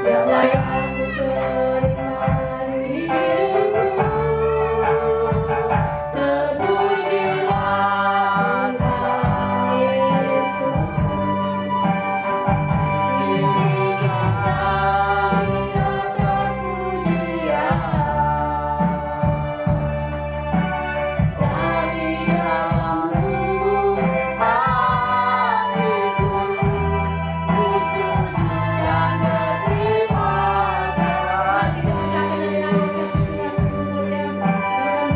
yang layak aku terima dirimu. Terpujilah Tuhan Yesus, tinggikan di atas pujian. Dari dalam lubuk hatiku, ku sujud dan berterima kasih.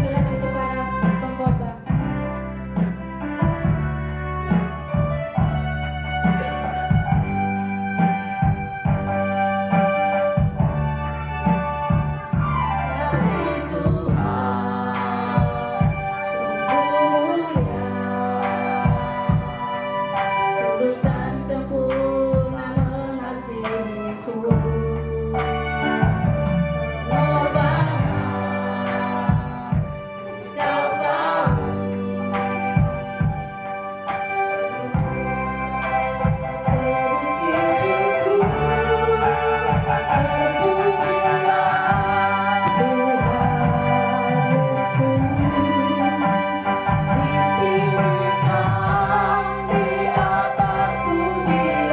Silakan kepada pengkhotbah. Kasih Tuhan sungguh mulia, tulus dan sempurna mengasihiku. Pengorbanan di Kalvari, tebus hidupku. Terpujilah Tuhan Yesus, ditinggikan di atas pujian.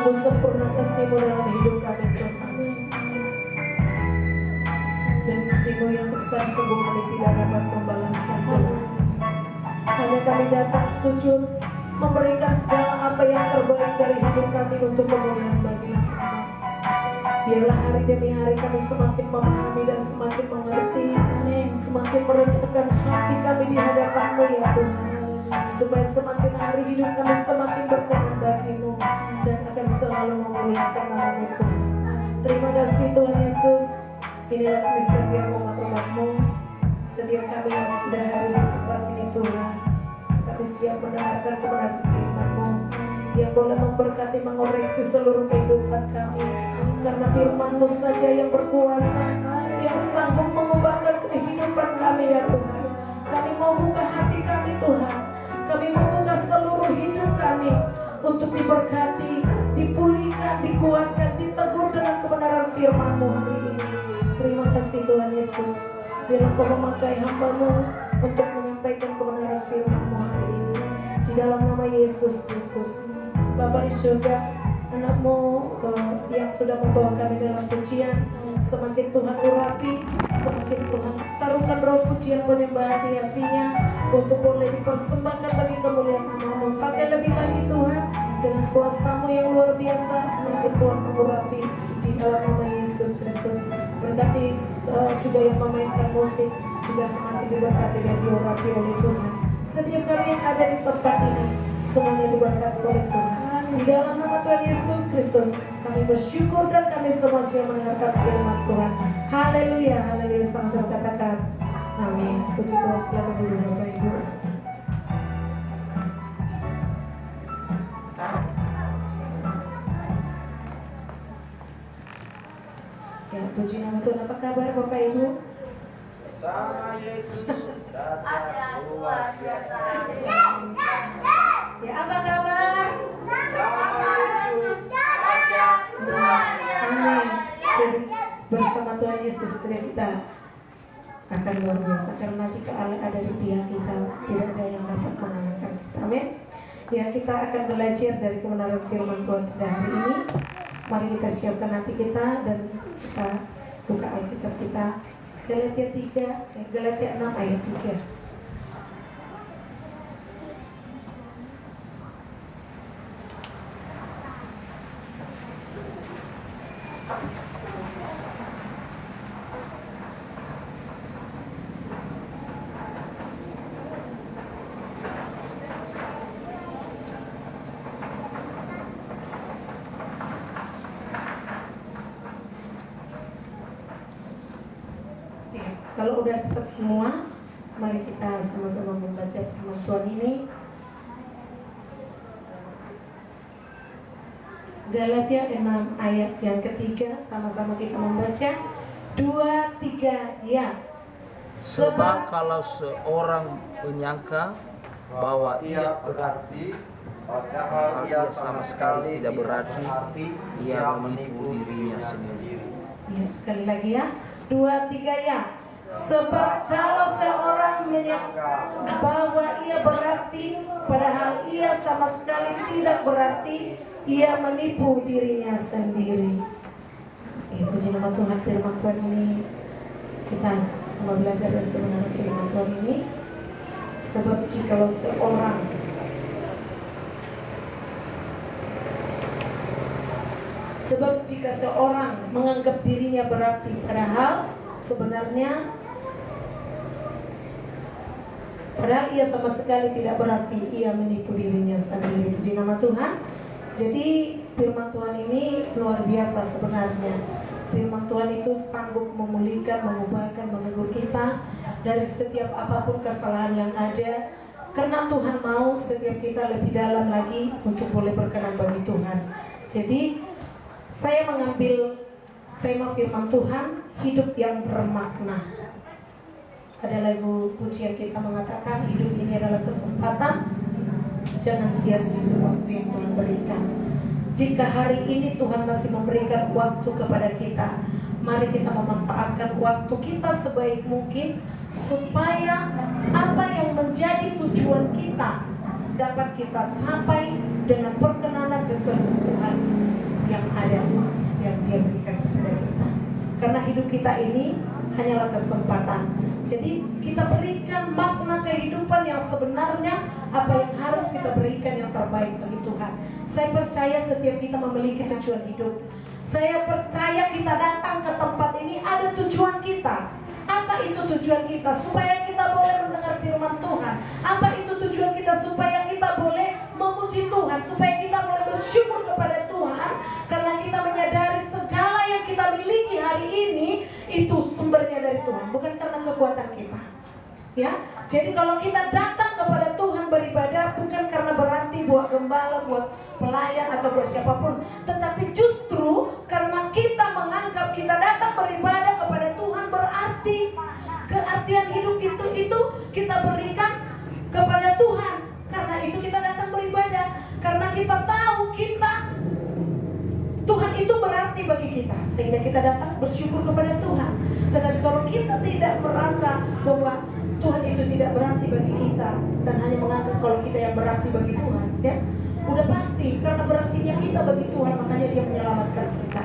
sungguh sempurna kasih-Mu dalam hidup kami Tuhan. Dan kasih-Mu yang besar sungguh kami tidak dapat membalaskan Tuhan. Hanya kami datang sujud, memberikan segala apa yang terbaik dari hidup kami untuk kemuliaan bagi Nama. Biarlah hari demi hari kami semakin memahami dan semakin mengerti, semakin merendahkan hati kami di hadapan-Mu ya Tuhan, supaya semakin hari hidup kami semakin berkenan bagi-Mu dan akan selalu memuliakan nama-Mu Tuhan. Terima kasih Tuhan Yesus. Inilah kami setiap umat-umat-Mu, setiap kami yang sudah hadir di tempat ini Tuhan. Kami siap mendengarkan kebenaran firman-Mu yang boleh memberkati, mengoreksi seluruh kehidupan kami. Karena firman-Mu saja yang berkuasa, yang sanggup mengubahkan kehidupan kami ya Tuhan. Kami mau buka hati kami Tuhan. Kami mau buka seluruh hidup kami untuk diberkati, dipulihkan, dikuatkan, ditegur dengan kebenaran firman-Mu hari ini. Terima kasih Tuhan Yesus. Biarlah Kau memakai hamba-Mu untuk menyampaikan kebenaran firman-Mu hari ini. Di dalam nama Yesus Kristus. Bapa di surga, anak-Mu yang sudah membawa kami dalam pujian, semakin Tuhan urapi, semakin Tuhan taruhkan roh pujian penyembahan di hatinya untuk boleh dipersembahkan bagi kemuliaan nama-Mu. Pakai lebih lagi Tuhan dengan kuasa-Mu yang luar biasa, semakin Tuhan mengurapi di dalam nama Yesus Kristus. Berkati juga yang memainkan musik juga semakin diberkati dan diurapi oleh Tuhan. Setiap kami yang ada di tempat ini semuanya diberkati oleh Tuhan. Di dalam nama Tuhan Yesus Kristus kami bersyukur dan kami semua siap mendengarkan firman Tuhan. Haleluya, haleluya. Sama-sama katakan amin. Puji Tuhan. Selamat dulu Bapak Ibu. Ya, puji nama Tuhan. Apa kabar Bapak Ibu? Sama Yesus dasar luar biasa. Ya, apa kabar? Sama Yesus dasar luar biasa. Amin. Jadi bersama Tuhan Yesus kita akan luar biasa, karena jika Allah ada di pihak kita, tidak ada yang dapat mengalahkan kita. Amin. Ya, kita akan belajar dari kebenaran firman Tuhan pada hari ini. Mari kita siapkan hati kita dan kita buka Alkitab kita. Galatia 6 ayat 3. Kalau udah dapat semua, mari kita sama-sama membaca firman Tuhan ini. Galatia 6 ayat yang ketiga, sama-sama kita membaca. 2, 3, ya. Sebab kalau seorang menyangka bahwa ia berarti, Padahal ia sama sekali tidak berarti, ia menipu dirinya sendiri. Ya, sekali lagi ya. 2, 3, ya. Sebab kalau seorang menyangka bahwa ia berarti, padahal ia sama sekali tidak berarti, ia menipu dirinya sendiri. Puji nama Tuhan. Firman Tuhan ini kita semua belajar dari kebenaran firman Tuhan ini. Sebab jikalau seorang jika seorang menganggap dirinya berarti, padahal ia sama sekali tidak berarti, ia menipu dirinya sendiri. Puji nama Tuhan. Jadi firman Tuhan ini luar biasa sebenarnya. Firman Tuhan itu sanggup memulihkan, mengubahkan, menegur kita dari setiap apapun kesalahan yang ada. Karena Tuhan mau setiap kita lebih dalam lagi untuk boleh berkenan bagi Tuhan. Jadi saya mengambil tema firman Tuhan, hidup yang bermakna. Ada lagu pujian kita mengatakan hidup ini adalah kesempatan, jangan sia-siakan waktu yang Tuhan berikan. Jika hari ini Tuhan masih memberikan waktu kepada kita, mari kita memanfaatkan waktu kita sebaik mungkin supaya apa yang menjadi tujuan kita dapat kita capai dengan perkenanan dan kehendak Tuhan. kita ini hanyalah kesempatan. Jadi kita berikan makna kehidupan yang sebenarnya, apa yang harus kita berikan yang terbaik bagi Tuhan. Saya percaya setiap kita memiliki tujuan hidup. Saya percaya kita datang ke tempat ini ada tujuan kita. Apa itu tujuan kita? Supaya kita boleh mendengar firman Tuhan. Apa itu tujuan kita? Supaya kita boleh memuji Tuhan, supaya kita boleh bersyukur kepada Tuhan, karena kita menyadari segala yang kita miliki hari ini itu sumbernya dari Tuhan, bukan karena kekuatan kita. Ya, jadi kalau kita datang kepada Tuhan beribadah bukan karena berarti buat gembala, buat pelayan atau buat siapapun, tetapi justru karena kita menganggap kita datang beribadah kepada Tuhan, berarti keartian hidup itu kita berikan kepada Tuhan. Karena itu kita datang beribadah, karena kita tahu Tuhan itu berarti bagi kita, sehingga kita datang bersyukur kepada Tuhan. Tetapi kalau kita tidak merasa bahwa Tuhan itu tidak berarti bagi kita dan hanya menganggap kalau kita yang berarti bagi Tuhan, ya udah pasti karena berartinya kita bagi Tuhan, makanya Dia menyelamatkan kita.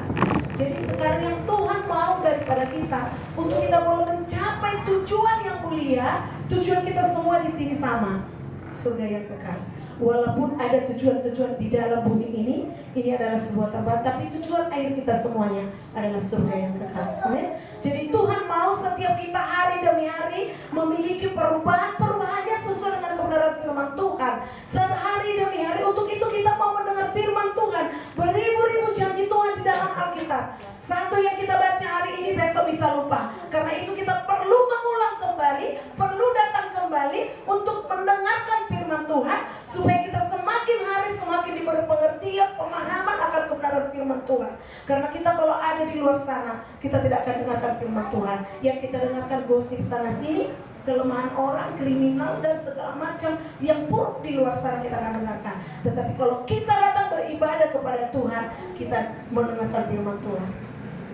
Jadi sekarang yang Tuhan mau daripada kita untuk kita boleh mencapai tujuan yang mulia. Tujuan kita semua di sini sama, surga yang kekal. Walaupun ada tujuan-tujuan di dalam bumi ini adalah sebuah tempat, tapi tujuan akhir kita semuanya adalah surga yang kekal. Amin. Jadi Tuhan mau setiap kita hari demi hari memiliki perubahan-perubahannya sesuai dengan kebenaran firman Tuhan. Sehari demi hari, untuk itu kita mau mendengar firman Tuhan. Beribu-ribu janji Tuhan di dalam Alkitab. Satu yang kita baca hari ini besok bisa lupa. Karena itu kita perlu mengulang kembali, perlu datang kembali untuk mendengarkan firman Tuhan, supaya kita semakin hari semakin diberi pengertian, pemahaman akan kebenaran firman Tuhan. Karena kita kalau ada di luar sana, kita tidak akan dengarkan firman Tuhan. Yang kita dengarkan gosip sana sini, kelemahan orang, kriminal dan segala macam yang buruk di luar sana kita akan dengarkan. Tetapi kalau kita datang beribadah kepada Tuhan, kita mendengarkan firman Tuhan.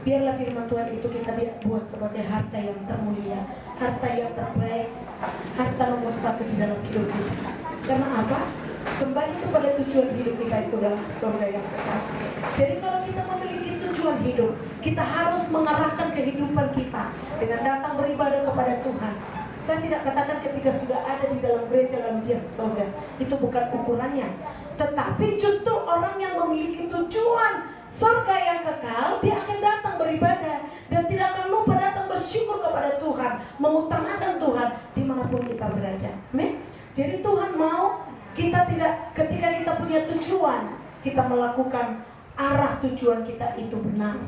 Biarlah firman Tuhan itu kita buat sebagai harta yang termulia, harta yang terbaik, harta nomor satu di dalam hidup kita. Karena apa? Kembali kepada tujuan hidup kita itu adalah surga yang kekal. Jadi kalau kita memiliki tujuan hidup, kita harus mengarahkan kehidupan kita dengan datang beribadah kepada Tuhan. Saya tidak katakan ketika sudah ada di dalam gereja lalu dia ke surga, itu bukan ukurannya. Tetapi justru orang yang memiliki tujuan surga yang kekal, dia akan datang beribadah dan tidak akan lupa datang bersyukur kepada Tuhan, mengutamakan Tuhan dimanapun kita berada. Amin. Jadi Tuhan mau kita tidak, ketika kita punya tujuan, kita melakukan arah tujuan kita itu benar.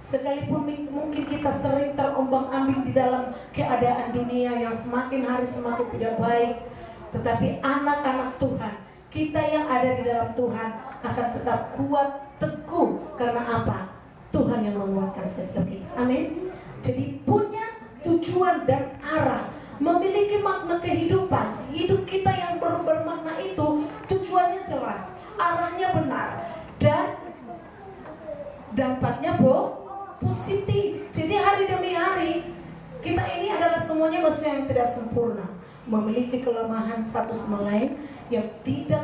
Sekalipun mungkin kita sering terombang-ambing di dalam keadaan dunia yang semakin hari semakin tidak baik, tetapi anak-anak Tuhan, kita yang ada di dalam Tuhan akan tetap kuat, teguh. Karena apa? Tuhan yang menguatkan setiap kita. Amin. Jadi punya tujuan dan arah, memiliki makna kehidupan. Hidup kita yang bermakna itu tujuannya jelas, arahnya benar, dan dampaknya positif. Jadi hari demi hari kita ini adalah semuanya manusia yang tidak sempurna, memiliki kelemahan satu sama lain yang tidak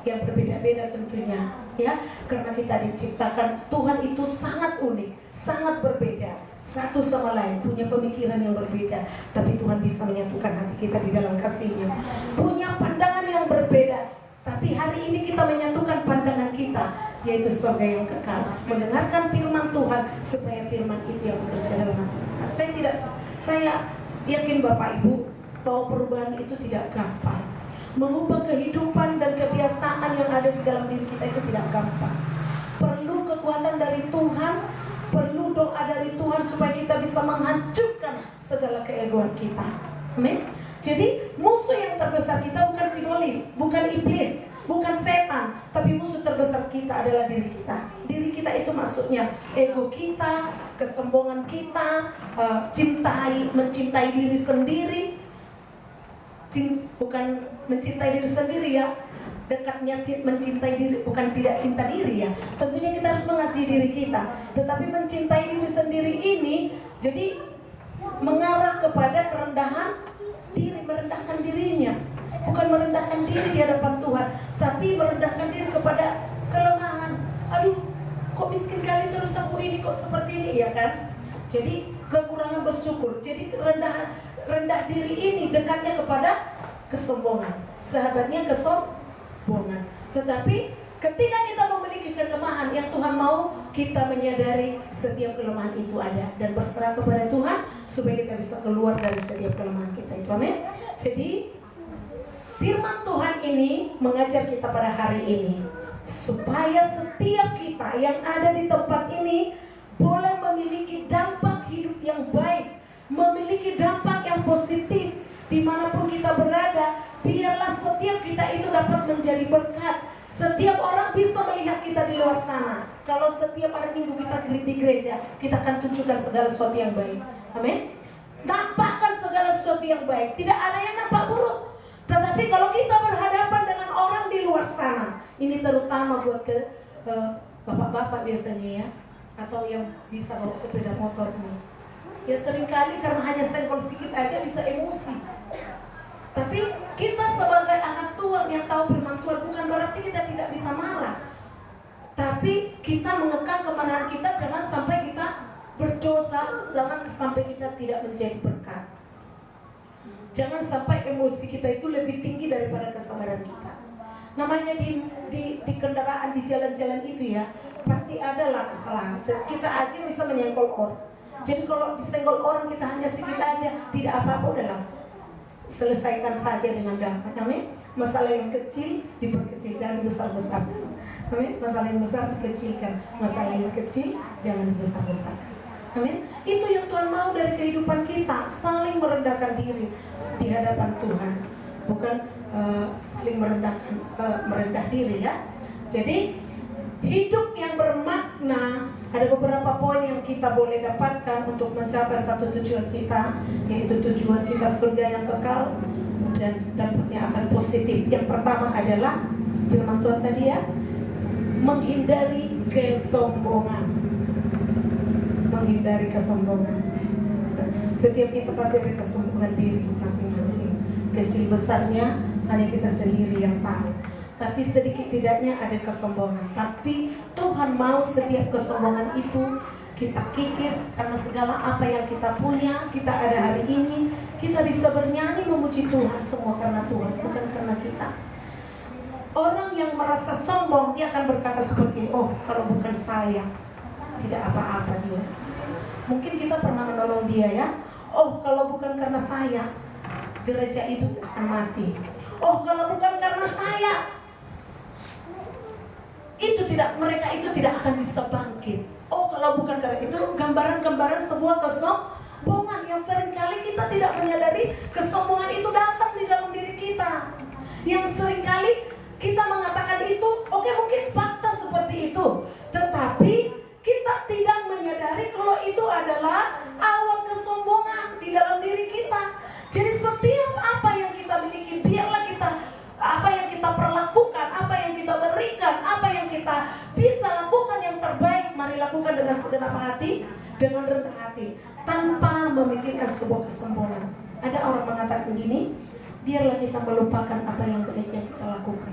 yang berbeda-beda tentunya, ya, karena kita diciptakan Tuhan itu sangat unik, sangat berbeda satu sama lain, punya pemikiran yang berbeda, tapi Tuhan bisa menyatukan hati kita di dalam kasih-Nya. Punya pandangan yang berbeda, tapi hari ini kita menyatukan pandangan kita, yaitu surga yang kekal, mendengarkan firman Tuhan supaya firman itu yang bekerja dalam hati kita. Saya yakin Bapak Ibu bahwa perubahan itu tidak gampang. Mengubah kehidupan dan kebiasaan yang ada di dalam diri kita itu tidak gampang. Perlu kekuatan dari Tuhan, perlu doa dari Tuhan supaya kita bisa menghancurkan segala keegoan kita. Amin. Jadi musuh yang terbesar kita bukan simbolis, bukan iblis, bukan setan, tapi musuh terbesar kita adalah diri kita. Diri kita itu maksudnya ego kita, kesombongan kita, mencintai diri sendiri. Bukan mencintai diri sendiri ya, dekatnya mencintai diri, bukan tidak cinta diri ya. Tentunya kita harus mengasihi diri kita, tetapi mencintai diri sendiri ini jadi mengarah kepada kerendahan diri, merendahkan dirinya. Bukan merendahkan diri di hadapan Tuhan, tapi merendahkan diri kepada kelemahan. Aduh, kok miskin kali terus aku ini, kok seperti ini, ya kan? Jadi kekurangan bersyukur. Jadi rendah diri ini dekatnya kepada kesombongan. Sahabatnya kesombongan. Tetapi ketika kita memiliki kelemahan yang Tuhan mau kita menyadari setiap kelemahan itu ada dan berserah kepada Tuhan supaya kita bisa keluar dari setiap kelemahan kita itu. Amin. Jadi firman Tuhan ini mengajar kita pada hari ini supaya setiap kita yang ada di tempat ini boleh memiliki dampak hidup yang baik, memiliki dampak yang positif dimanapun kita berada. Biarlah setiap kita itu dapat menjadi berkat. Setiap orang bisa melihat kita di luar sana. Kalau setiap hari Minggu kita di gereja, kita akan tunjukkan segala sesuatu yang baik. Amin. Nampakkan segala sesuatu yang baik. Tidak ada yang nampak buruk. Tetapi kalau kita berhadapan dengan orang di luar sana, ini terutama buat bapak-bapak biasanya ya, atau yang bisa bawa sepeda motor ini, ya seringkali karena hanya senggol sedikit aja bisa emosi. Tapi kita sebagai anak Tuhan yang tahu firman Tuhan bukan berarti kita tidak bisa marah, tapi kita mengekang kemarahan kita, jangan sampai kita berdosa, jangan sampai kita tidak menjadi berkat. Jangan sampai emosi kita itu lebih tinggi daripada kesabaran kita. Namanya di kendaraan, di jalan-jalan itu ya, pasti adalah kesalahan. Kita aja bisa menyenggol orang. Jadi kalau disenggol orang kita hanya sedikit aja, tidak apa-apa, udahlah, selesaikan saja dengan damai. Amin. Masalah yang kecil diperkecil, jangan dibesar-besarkan. Amin. Masalah yang besar dikecilkan, masalah yang kecil jangan dibesar-besarkan. Amin. Itu yang Tuhan mau dari kehidupan kita, saling merendahkan diri di hadapan Tuhan, bukan saling merendah diri ya. Jadi hidup yang bermakna, ada beberapa poin yang kita boleh dapatkan untuk mencapai satu tujuan kita, yaitu tujuan kita surga yang kekal dan dapatnya akan positif. Yang pertama adalah firman Tuhan tadi ya, menghindari kesombongan. Menghindari kesombongan. Setiap kita pasti ada kesombongan diri masing-masing. Kecil besarnya hanya kita sendiri yang tahu. Tapi sedikit tidaknya ada kesombongan. Tapi Tuhan mau setiap kesombongan itu kita kikis, karena segala apa yang kita punya, kita ada hari ini, kita bisa bernyanyi memuji Tuhan semua karena Tuhan, bukan karena kita. Orang yang merasa sombong, dia akan berkata seperti, oh kalau bukan saya, tidak apa-apa dia. Mungkin kita pernah menolong dia ya. Oh kalau bukan karena saya, gereja itu akan mati. Oh kalau bukan karena saya, mereka itu tidak akan bisa bangkit. Oh kalau bukan karena itu, gambaran-gambaran sebuah kesombongan yang seringkali kita tidak menyadari kesombongan itu datang di dalam diri kita. Yang seringkali kita mengatakan itu, oke, mungkin fakta seperti itu, tetapi kita tidak menyadari kalau itu adalah awal kesombongan di dalam diri kita. Jadi setiap apa yang kita miliki, biarlah kita, apa yang kita perlakukan, apa yang kita berikan, apa yang kita bisa lakukan yang terbaik, mari lakukan dengan segenap hati, dengan rendah hati, tanpa memikirkan sebuah kesombongan. Ada orang mengatakan gini, biarlah kita melupakan apa yang baik yang kita lakukan,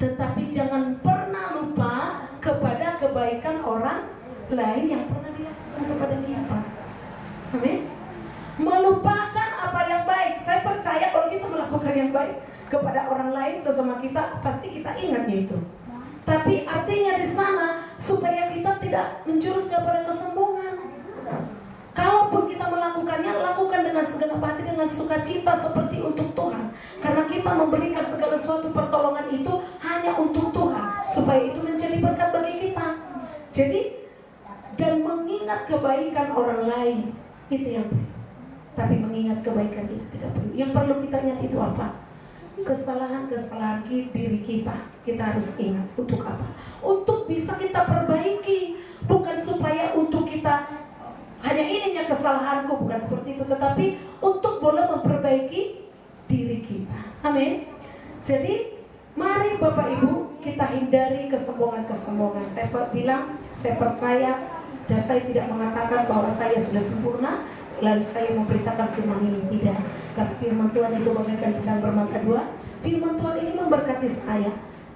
tetapi jangan pernah lupa kepada kebaikan orang lain yang pernah dilakukan kepada kita. Amin. Melupakan apa yang baik. Saya percaya kalau kita melakukan yang baik kepada orang lain, sesama kita, pasti kita ingatnya itu. Tapi artinya di sana supaya kita tidak menjurus kepada kesombongan. Kalaupun kita melakukannya, lakukan dengan segenap hati, dengan sukacita seperti untuk Tuhan. Karena kita memberikan segala suatu pertolongan itu hanya untuk Tuhan, supaya itu menjadi berkat bagi kita. Jadi, dan mengingat kebaikan orang lain, itu yang perlu. Tapi mengingat kebaikan itu tidak perlu. Yang perlu kita ingat itu apa? Kesalahan-kesalahan diri kita harus ingat. Untuk apa? Untuk bisa kita perbaiki. Bukan supaya untuk kita hanya ininya kesalahanku, bukan seperti itu, tetapi untuk boleh memperbaiki diri kita. Amin. Jadi mari Bapak Ibu kita hindari kesombongan-kesombongan. Saya bilang, saya percaya dan saya tidak mengatakan bahwa saya sudah sempurna lalu saya memberitakan firman ini, tidak. Karena firman Tuhan itu bagaikan pedang bermata dua. Firman Tuhan ini memberkati saya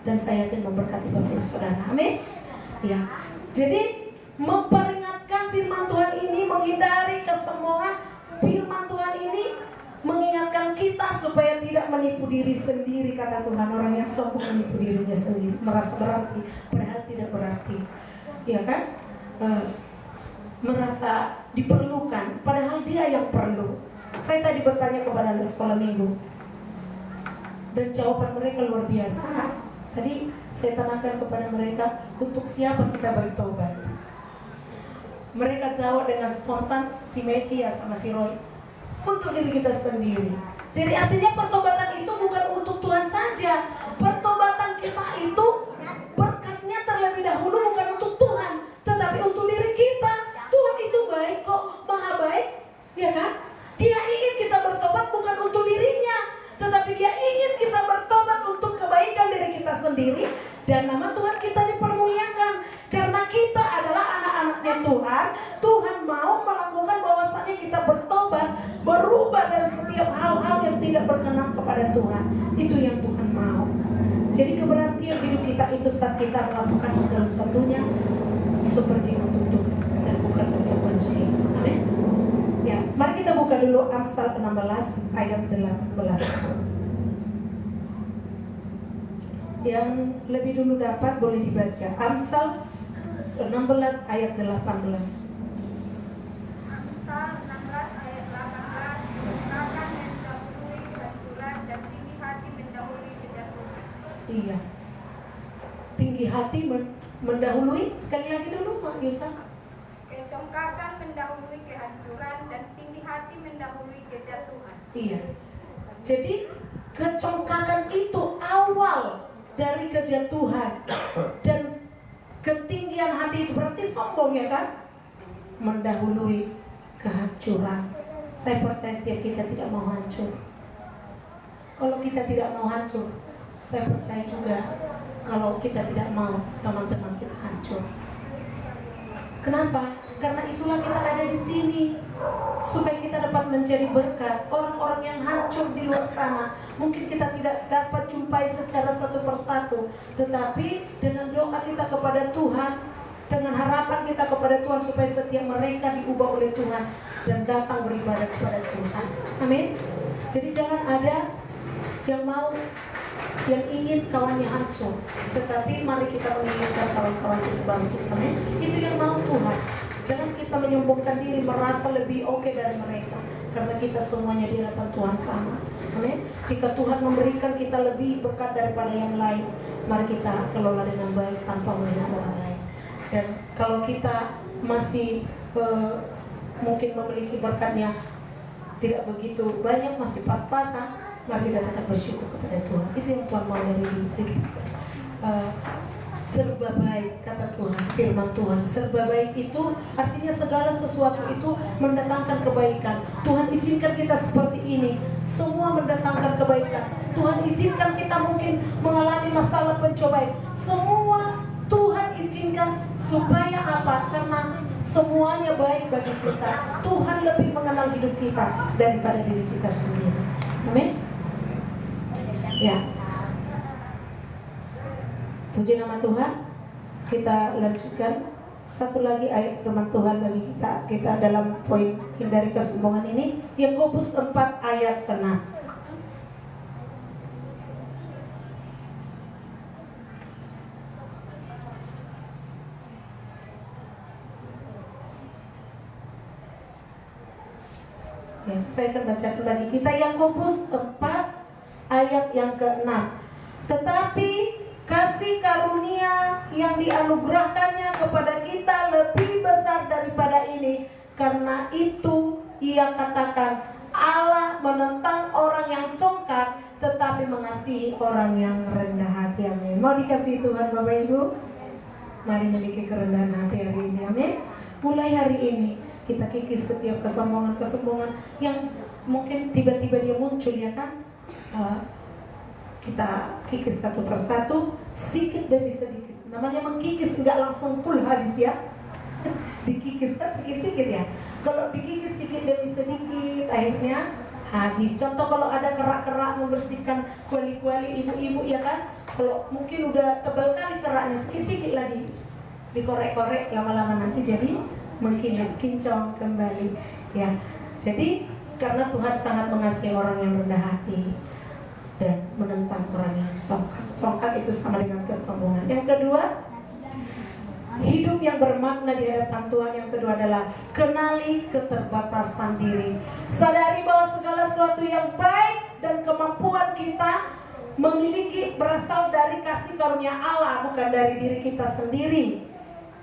dan saya yakin memberkati Bapak Ibu Saudara. Amin. Ya. Jadi memperingatkan firman Tuhan ini menghindari kesombongan. Firman Tuhan ini mengingatkan kita supaya tidak menipu diri sendiri. Kata Tuhan, orang yang sombong menipu dirinya sendiri, merasa berarti padahal tidak berarti, ya kan? Merasa diperlukan padahal dia yang perlu. Saya tadi bertanya kepada anak sekolah minggu dan jawaban mereka luar biasa. Tadi saya tanyakan kepada mereka, untuk siapa kita bertobat? Mereka jawab dengan spontan, si Meki ya sama si Roy, untuk diri kita sendiri. Jadi artinya pertobatan itu bukan untuk Tuhan saja. Pertobatan kita itu berkatnya terlebih dahulu bukan untuk Tuhan, tetapi untuk diri kita. Tuhan itu baik kok, maha baik, ya kan? Dia ingin kita bertobat bukan untuk dirinya, tetapi dia ingin kita bertobat untuk kebaikan diri kita sendiri, dan nama Tuhan kita dipermuliakan. Karena kita adalah anak-anaknya Tuhan, Tuhan mau melakukan bahwasanya kita bertobat, berubah dari setiap hal-hal yang tidak berkenan kepada Tuhan. Itu yang Tuhan mau. Jadi keberartian hidup kita itu saat kita melakukan segala sesuatunya seperti untuk Tuhan dan bukan untuk manusia. Amin. Ya, mari kita buka dulu Amsal 16 ayat 18. Yang lebih dulu dapat boleh dibaca. Amsal 16 ayat 18. Amsal 16 ayat 18. Kenakan mendahului kehancuran dan tinggi hati mendahului kejatuhan. Iya. Tinggi hati mendahului. Sekali lagi dulu Pak Yusuf. Kecongkakan mendahului kehancuran dan tinggi hati mendahului kejatuhan. Iya. Jadi kecongkakan itu awal dari kejatuhan, dan ketinggian hati itu berarti sombong, ya kan? Mendahului kehancuran. Saya percaya setiap kita tidak mau hancur. Kalau kita tidak mau hancur, saya percaya juga kalau kita tidak mau teman-teman kita hancur. Kenapa? Karena itulah kita ada di sini, supaya kita dapat menjadi berkat. Orang-orang yang hancur di luar sana mungkin kita tidak dapat jumpai secara satu persatu, tetapi dengan doa kita kepada Tuhan, dengan harapan kita kepada Tuhan, supaya setiap mereka diubah oleh Tuhan dan datang beribadah kepada Tuhan. Amin. Jadi jangan ada yang mau, yang ingin kawannya hancur, tetapi mari kita menginginkan kawan-kawan kita bangkit. Amin. Itu yang mau Tuhan. Jangan kita menyombongkan diri, merasa lebih oke dari mereka, karena kita semuanya di hadapan Tuhan sama. Amin. Jika Tuhan memberikan kita lebih berkat daripada yang lain, mari kita kelola dengan baik tanpa melihat orang lain. Dan kalau kita masih mungkin memiliki berkatnya tidak begitu banyak, masih pas-pasan, mari kita tetap bersyukur kepada Tuhan. Itu yang Tuhan mau dari hidup kita. Serba baik, kata Tuhan, firman Tuhan. Serba baik itu artinya segala sesuatu itu mendatangkan kebaikan. Tuhan izinkan kita seperti ini, semua mendatangkan kebaikan. Tuhan izinkan kita mungkin mengalami masalah pencobaan, semua Tuhan izinkan supaya apa? Karena semuanya baik bagi kita. Tuhan lebih mengenal hidup kita daripada diri kita sendiri. Amin. Ya. Puji nama Tuhan. Kita lanjutkan satu lagi ayat firman Tuhan bagi kita dalam poin hindari kesombongan ini. Yakobus 4 ayat 6. Ya, saya akan bacakan bagi kita Yakobus 4 ayat yang ke-6. Tetapi kasih karunia yang dianugerahkannya kepada kita lebih besar daripada ini. Karena itu ia katakan, Allah menentang orang yang congkak, tetapi mengasihi orang yang rendah hati. Amin. Mau dikasihi Tuhan Bapak Ibu? Mari memiliki kerendahan hati hari ini. Amin. Mulai hari ini kita kikis setiap kesombongan-kesombongan yang mungkin tiba-tiba dia muncul, ya kan? Kita kikis satu persatu, sedikit demi sedikit. Namanya mengkikis, nggak langsung full habis, ya. Dikikis kan sedikit-sedikit, ya. Kalau dikikis sedikit demi sedikit, akhirnya habis. Contoh kalau ada kerak-kerak membersihkan kuali-kuali ibu-ibu, ya kan. Kalau mungkin udah tebal kali keraknya, sedikit-sedikit lah dikorek-korek, lama-lama nanti jadi mengkinclong kembali. Ya, jadi karena Tuhan sangat mengasihi orang yang rendah hati dan menentang orang yang congkak. Congkak itu sama dengan kesombongan. Yang kedua, hidup yang bermakna di hadapan Tuhan. Yang kedua adalah kenali keterbatasan diri. Sadari bahwa segala sesuatu yang baik dan kemampuan kita memiliki berasal dari kasih karunia Allah, bukan dari diri kita sendiri.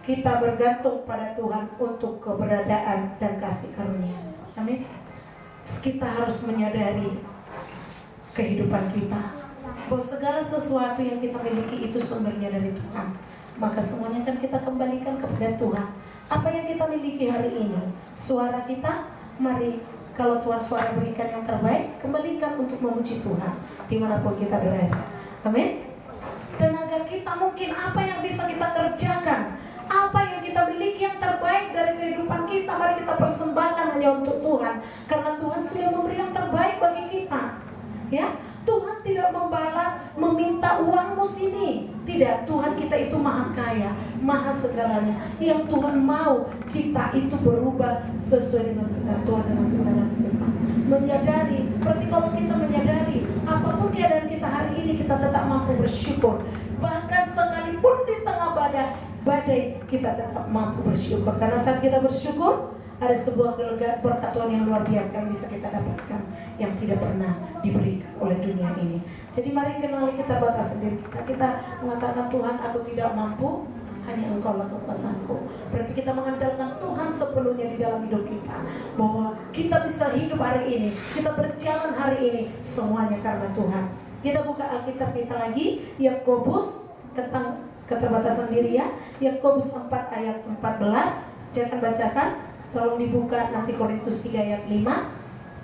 Kita bergantung pada Tuhan untuk keberadaan dan kasih karunia. Amin. Kita harus menyadari kehidupan kita bahwa segala sesuatu yang kita miliki itu sumbernya dari Tuhan. Maka semuanya kan kita kembalikan kepada Tuhan. Apa yang kita miliki hari ini, suara kita, mari kalau Tuhan suara berikan yang terbaik, kembalikan untuk memuji Tuhan dimanapun kita berada. Amin. Tenaga kita mungkin apa yang bisa kita kerjakan, apa yang kita miliki yang terbaik dari kehidupan kita, mari kita persembahkan hanya untuk Tuhan. Karena Tuhan sudah memberi yang terbaik bagi kita. Ya, Tuhan tidak membalas, meminta uangmu sini. Tidak, Tuhan kita itu maha kaya, maha segalanya. Yang Tuhan mau kita itu berubah sesuai dengan kehendak Tuhan dengan kebenaran firman. Menyadari, seperti kalau kita menyadari apapun keadaan kita hari ini, kita tetap mampu bersyukur. Bahkan sekalipun di tengah badai, kita tetap mampu bersyukur. Karena saat kita bersyukur, ada sebuah berkat Tuhan yang luar biasa yang bisa kita dapatkan, yang tidak pernah diberikan oleh dunia ini. Jadi mari kenali keterbatasan diri kita. Kita mengatakan, Tuhan, aku tidak mampu, hanya Engkau lah kekuatanku. Berarti kita mengandalkan Tuhan sepenuhnya di dalam hidup kita, bahwa kita bisa hidup hari ini, kita berjalan hari ini, semuanya karena Tuhan. Kita buka Alkitab kita lagi, Yakobus, tentang keterbatasan diri ya. Yakobus 4 ayat 14. Saya akan bacakan. Tolong dibuka nanti Korintus 3 ayat 5.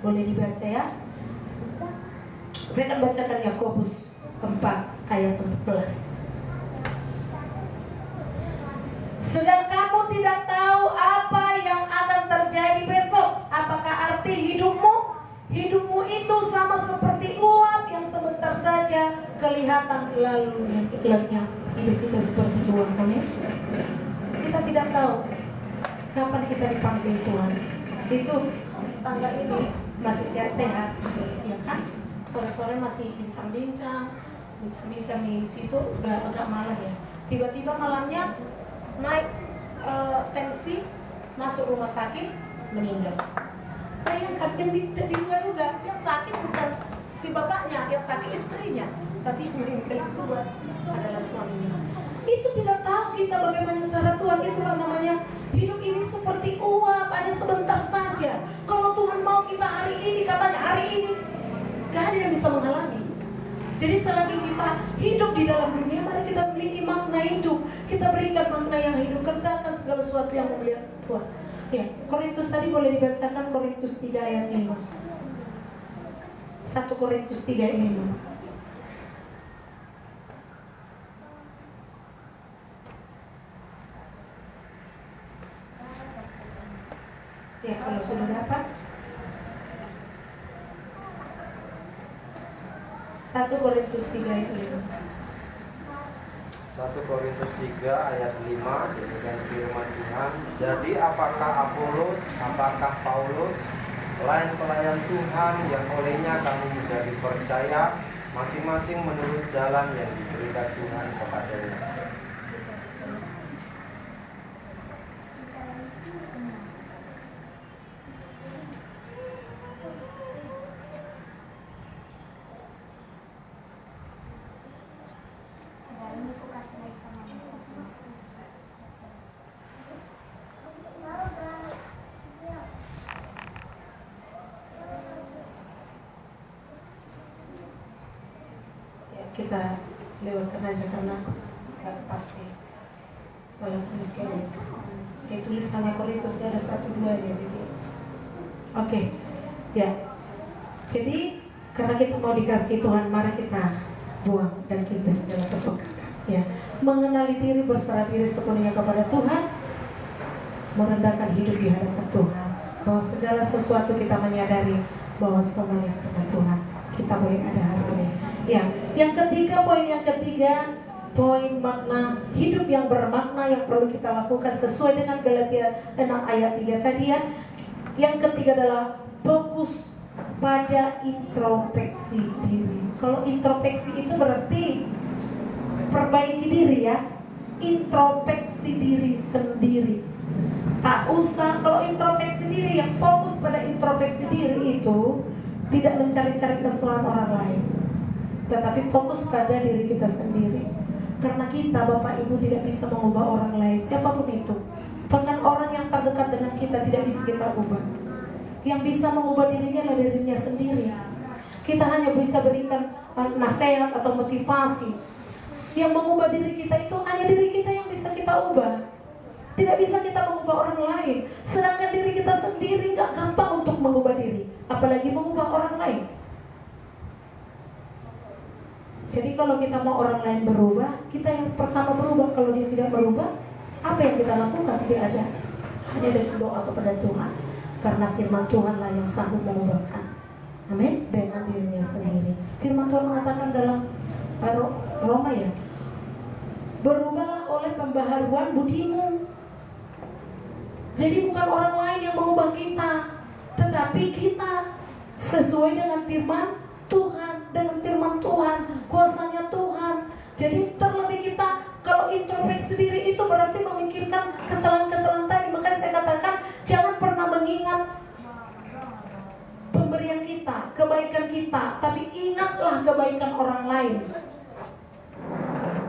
Boleh dibaca ya. Saya akan bacakan Yakobus 4 ayat 14. Sedang kamu tidak tahu apa yang akan terjadi besok. Apakah arti hidupmu? Hidupmu itu sama seperti uap yang sebentar saja kelihatan lalu lenyap. Hidup kita seperti uap. Kita tidak tahu kapan kita dipanggil Tuhan. Itu tangga ini masih sehat-sehat, ya kan? Sore-sore masih bincang-bincang di situ, udah agak malam ya. Tiba-tiba malamnya naik tensi, masuk rumah sakit, meninggal. Bayangkan yang di luar juga, yang sakit bukan si bapaknya, yang sakit istrinya, tapi meninggal keluar adalah suaminya. Itu tidak tahu kita bagaimana cara Tuhan. Itulah namanya hidup ini seperti uap, ada sebentar saja. Kalau Tuhan mau kita hari ini, katanya hari ini, gak ada yang bisa menghalangi. Jadi selagi kita hidup di dalam dunia, mari kita memiliki makna hidup. Kita berikan makna yang hidup, kerjakan segala sesuatu yang memuliakan Tuhan. Ya, Korintus tadi boleh dibacakan, Korintus 3 ayat 5. 1 Korintus 3 ayat 5. Ya, kalau sudah dapat 1 Korintus 3 ayat 5. 1 Korintus 3 ayat 5, demikian firman Tuhan. Jadi apakah Apolos, apakah Paulus, lain pelayan Tuhan yang olehnya kamu menjadi percaya, masing-masing menurut jalan yang diberikan Tuhan kepadanya. Kita lewatkan aja karena gak pasti. Salah tulis kayaknya. Saya tulis hanya Korintus, ada 1-2 nya jadi. Oke. Ya. Jadi karena kita mau dikasih Tuhan, mari kita buang dan kita segala kecongkakan. Ya. Mengenali diri, berserah diri sepenuhnya kepada Tuhan, merendahkan hidup di hadapan Tuhan. Bahwa segala sesuatu kita menyadari bahwa semuanya karena Tuhan. Kita boleh ada hari ini. Ya, yang ketiga, poin yang ketiga, poin makna hidup yang bermakna yang perlu kita lakukan sesuai dengan Galatia 6 ayat 3 tadi ya. Yang ketiga adalah fokus pada introspeksi diri. Kalau introspeksi itu berarti perbaiki diri ya. Introspeksi diri sendiri. Tak usah, kalau introspeksi diri, yang fokus pada introspeksi diri itu tidak mencari-cari kesalahan orang lain, tetapi fokus pada diri kita sendiri. Karena kita, Bapak Ibu, tidak bisa mengubah orang lain, siapapun itu. Bahkan orang yang terdekat dengan kita tidak bisa kita ubah. Yang bisa mengubah dirinya adalah dirinya sendiri. Kita hanya bisa berikan nasihat atau motivasi. Yang mengubah diri kita itu hanya diri kita yang bisa kita ubah. Tidak bisa kita mengubah orang lain. Sedangkan diri kita sendiri gak gampang untuk mengubah diri, apalagi mengubah orang lain. Jadi kalau kita mau orang lain berubah, kita yang pertama berubah. Kalau dia tidak berubah, apa yang kita lakukan? Tidak ada. Hanya dengan doa kepada Tuhan. Karena firman Tuhanlah yang sanggup mengubahkan. Amin. Dengan dirinya sendiri. Firman Tuhan mengatakan dalam Roma ya, berubahlah oleh pembaharuan budimu. Jadi bukan orang lain yang mengubah kita, tetapi kita sesuai dengan firman Tuhan, dengan firman Tuhan, kuasanya Tuhan. Jadi terlebih kita kalau introspeksi diri itu berarti memikirkan kesalahan-kesalahan tadi. Makanya saya katakan jangan pernah mengingat pemberian kita, kebaikan kita, tapi ingatlah kebaikan orang lain.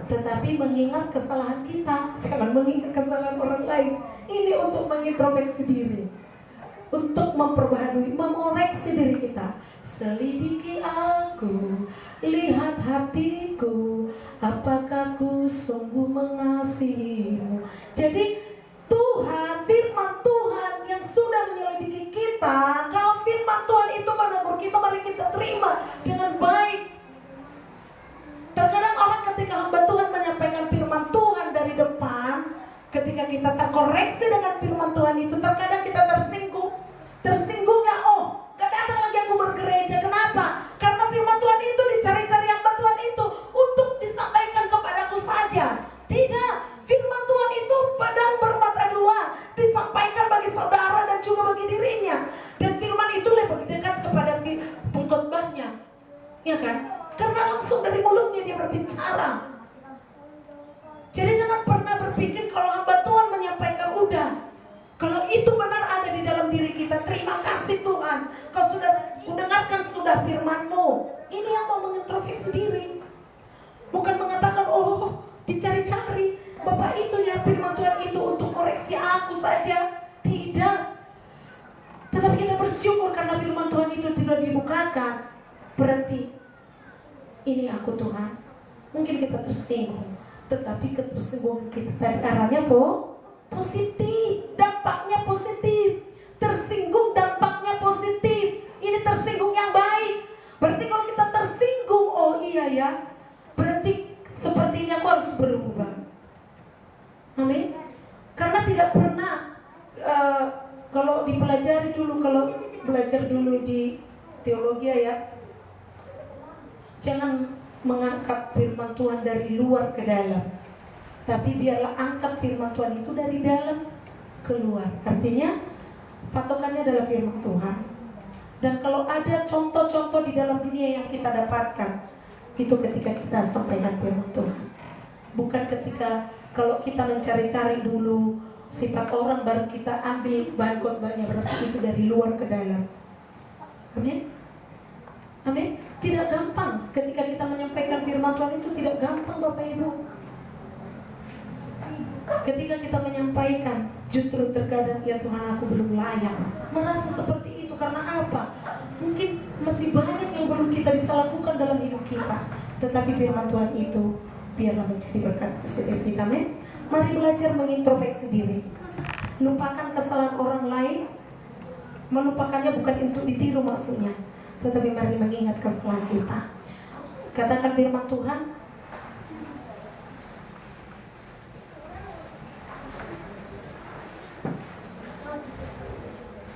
Tetapi mengingat kesalahan kita, jangan mengingat kesalahan orang lain. Ini untuk mengintrospeksi diri, untuk memperbaharui, mengoreksi diri kita. Selidiki aku, lihat hatiku, apakah ku sungguh mengasihimu. Jadi Tuhan, firman Tuhan yang sudah menyelidiki kita. Kalau firman Tuhan itu menegur kita, mari kita terima dengan baik. Terkadang orang ketika hamba Tuhan menyampaikan firman Tuhan dari depan, ketika kita terkoreksi dengan firman Tuhan itu, terkadang kita tersinggung. Tersinggungnya, oh gak datang lagi aku bergereja. Kenapa? Karena firman Tuhan itu dicari-cari hamba Tuhan itu untuk disampaikan kepadaku saja. Tidak, firman Tuhan itu pedang bermata dua, disampaikan bagi saudara dan juga bagi dirinya. Dan firman itu lebih dekat kepada pengkhotbahnya, ya kan? Karena langsung dari mulutnya dia berbicara. Jadi jangan pernah berpikir kalau hamba Tuhan menyampaikan udah, kalau itu benar ada di dalam diri kita, terima kasih Tuhan, kau sudah mendengarkan sudah firman-Mu. Ini yang mau mengintrospeksi diri. Bukan mengatakan oh dicari-cari, Bapak itu ya firman Tuhan itu untuk koreksi aku saja. Tidak. Tetapi kita bersyukur karena firman Tuhan itu tidak dibukakan. Berarti ini aku Tuhan. Mungkin kita tersinggung, tetapi ketersinggungan kita tadi arahnya positif, dampaknya positif. Tersinggung dampaknya positif. Ini tersinggung yang baik. Berarti kalau kita tersinggung, oh iya ya, berarti sepertinya aku harus berubah. Amin. Karena tidak pernah kalau dipelajari dulu, kalau belajar dulu di teologi ya, jangan mengangkat firman Tuhan dari luar ke dalam, tapi biarlah angkat firman Tuhan itu dari dalam keluar. Artinya patokannya adalah firman Tuhan. Dan kalau ada contoh-contoh di dalam dunia yang kita dapatkan, itu ketika kita sampaikan firman Tuhan. Bukan ketika kalau kita mencari-cari dulu sifat orang baru kita ambil bahan khotbahnya, berarti itu dari luar ke dalam. Amin. Amin. Tidak gampang ketika kita menyampaikan firman Tuhan, itu tidak gampang Bapak Ibu. Ketika kita menyampaikan, justru terkadang ya Tuhan aku belum layak. Merasa seperti itu karena apa? Mungkin masih banyak yang belum kita bisa lakukan dalam hidup kita. Tetapi firman Tuhan itu biarlah menjadi berkat positif kita. Amin. Mari belajar mengintrospeksi diri. Lupakan kesalahan orang lain. Melupakannya bukan untuk ditiru maksudnya, tetapi mari mengingat kesalahan kita. Katakan firman Tuhan.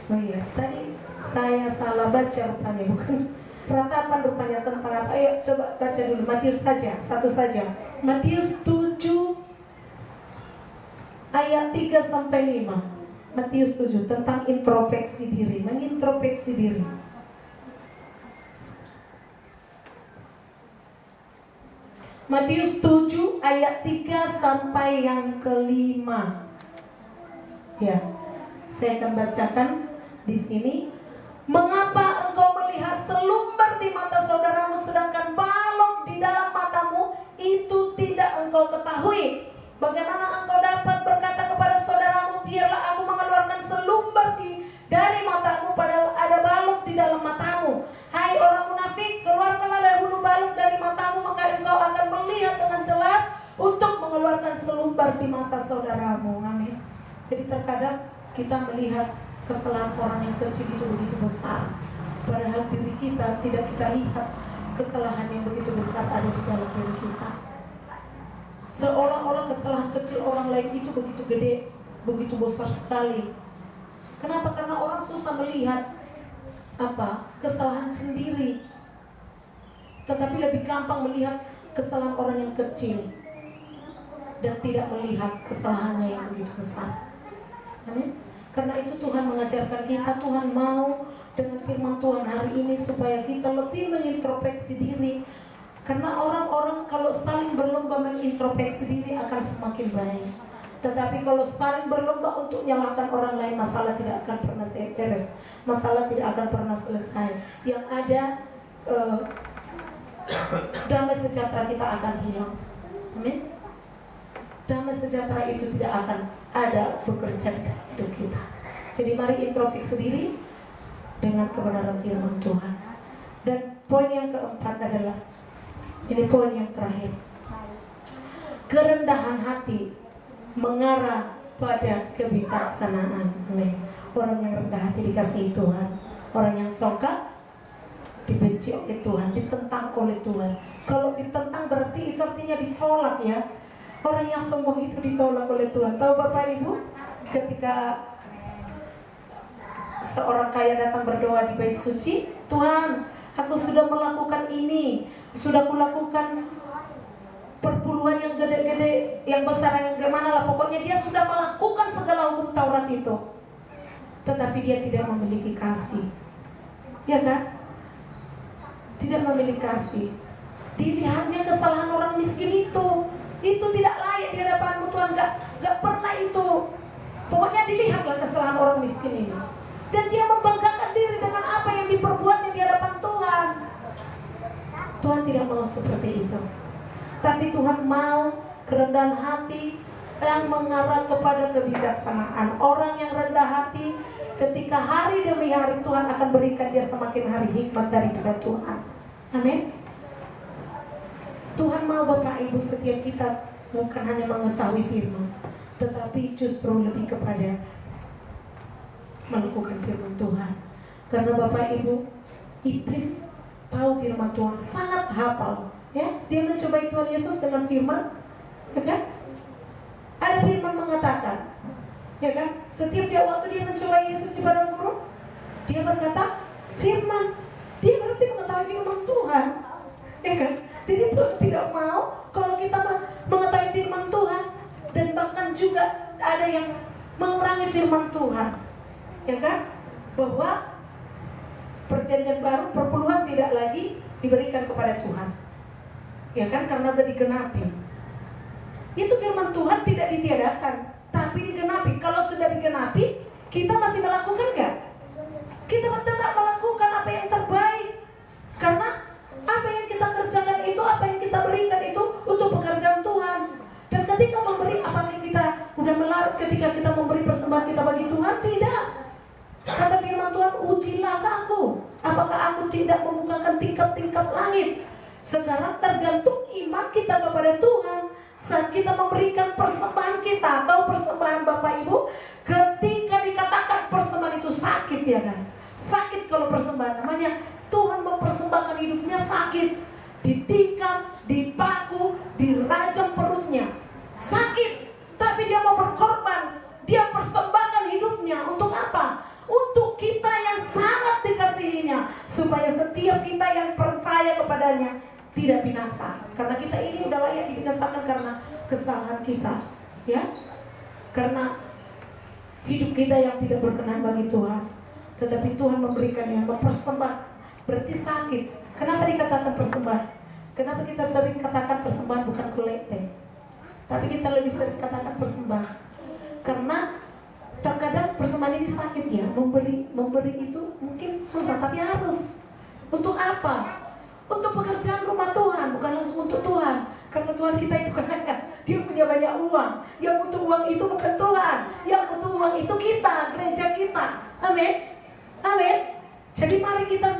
Oh iya, tadi saya salah baca rupanya, bukan ratapan rupanya tentang apa. Ayo coba baca dulu Matius saja, satu saja. Matius 7 ayat 3 sampai 5. Matius 7 tentang introspeksi diri, mengintrospeksi diri. Matius 7 ayat 3 sampai yang kelima. Ya, saya akan bacakan di sini. Mengapa engkau melihat selumbar di mata saudaramu sedangkan balok di dalam matamu itu tidak engkau ketahui? Bagaimana engkau dapat berkata kepada saudaramu, biarlah aku mengeluarkan selumbar dari matamu padahal ada balok di dalam matamu? Hai orang munafik, keluarkanlah dahulu balok dari matamu, maka engkau akan melihat dengan jelas untuk mengeluarkan selumbar di mata saudaramu. Amin. Jadi terkadang kita melihat kesalahan orang yang kecil itu begitu besar, padahal diri kita tidak kita lihat kesalahan yang begitu besar ada di dalam diri kita. Seolah-olah kesalahan kecil orang lain itu begitu gede, begitu besar sekali. Kenapa? Karena orang susah melihat kesalahan sendiri, tetapi lebih gampang melihat kesalahan orang yang kecil dan tidak melihat kesalahannya yang begitu besar. Amin. Karena itu Tuhan mengajarkan kita, Tuhan mau dengan firman Tuhan hari ini supaya kita lebih mengintrospeksi diri. Karena orang-orang kalau saling berlomba mengintrospeksi diri akan semakin baik. Tetapi kalau saling berlomba untuk menyalahkan orang lain, masalah tidak akan pernah beres, masalah tidak akan pernah selesai. Yang ada damai sejahtera kita akan hilang. Amin. Damai sejahtera itu tidak akan ada bekerja di dalam hidup kita. Jadi mari introspeksi diri dengan kebenaran firman Tuhan. Dan poin yang keempat adalah, ini poin yang terakhir, kerendahan hati mengarah pada kebijaksanaan. Amin. Orang yang rendah hati dikasihi Tuhan. Orang yang congkak dibenci oleh Tuhan, ditentang oleh Tuhan. Kalau ditentang berarti itu artinya ditolak ya. Orang yang sombong itu ditolak oleh Tuhan. Tahu Bapak Ibu, ketika seorang kaya datang berdoa di bait suci, Tuhan, aku sudah melakukan ini, sudah kulakukan perpuluhan yang gede-gede, yang besar, yang gimana lah, pokoknya dia sudah melakukan segala hukum Taurat itu, tetapi dia tidak memiliki kasih, ya kan? Tidak memiliki kasih. Dilihatnya kesalahan orang miskin itu tidak layak di hadapanmu Tuhan, gak pernah itu. Pokoknya dilihatlah kesalahan orang miskin ini, dan dia membanggakan diri dengan apa yang diperbuatnya di hadapan Tuhan. Tuhan tidak mau seperti itu. Tapi Tuhan mau kerendahan hati yang mengarah kepada kebijaksanaan. Orang yang rendah hati, ketika hari demi hari Tuhan akan berikan dia semakin hari hikmat daripada Tuhan. Amin. Tuhan mau Bapak Ibu setiap kita bukan hanya mengetahui firman, tetapi justru lebih kepada melakukan firman Tuhan. Karena Bapak Ibu, iblis tahu firman Tuhan, sangat hafal. Ya, dia mencobai Tuhan Yesus dengan firman, ya kan? Ada firman mengatakan, ya kan? Setiap waktu dia mencobai Yesus di padang gurun, dia berkata firman. Dia berarti mengetahui firman Tuhan, ya kan? Jadi Tuhan tidak mau kalau kita mengetahui firman Tuhan, dan bahkan juga ada yang mengurangi firman Tuhan, ya kan? Bahwa perjanjian baru, perpuluhan tidak lagi diberikan kepada Tuhan, ya kan? Karena sudah digenapi. Itu firman Tuhan tidak ditiadakan, tapi digenapi. Kalau sudah digenapi, kita masih melakukan nggak? Kita tetap melakukan apa yang terbaik, karena apa yang kita kerjakan itu, apa yang kita berikan itu untuk pekerjaan Tuhan. Dan ketika memberi, apakah kita udah melarut ketika kita memberi persembahan kita bagi Tuhan? Tidak. Kata firman Tuhan, ujilah aku, apakah aku tidak membukakan tingkap-tingkap langit. Sekarang tergantung iman kita kepada Tuhan. Saat kita memberikan persembahan kita, atau persembahan Bapak Ibu, ketika dikatakan persembahan itu sakit, ya kan? Sakit kalau persembahan, namanya Tuhan mempersembahkan hidupnya sakit, ditikam, dipaku, dirajam perutnya, sakit. Tapi dia mau berkorban, dia persembahkan hidupnya untuk apa? Untuk kita yang sangat dikasihinya, supaya setiap kita yang percaya kepadanya tidak binasa. Karena kita ini udah layak dibinasakan karena kesalahan kita, ya, karena hidup kita yang tidak berkenan bagi Tuhan. Tetapi Tuhan memberikan yang mempersembahkan, berarti sakit. Kenapa dikatakan persembahan? Kenapa kita sering katakan persembahan bukan kolekte, tapi kita lebih sering katakan persembahan? Karena terkadang persembahan ini sakit ya, memberi itu mungkin susah, tapi harus. Untuk apa? Untuk pekerjaan rumah Tuhan, bukan langsung untuk Tuhan. Karena Tuhan kita itu kaya, Dia punya banyak uang. Yang butuh uang itu bukan Tuhan, yang butuh uang itu kita, gereja kita. Amin, amin. Jadi mari kita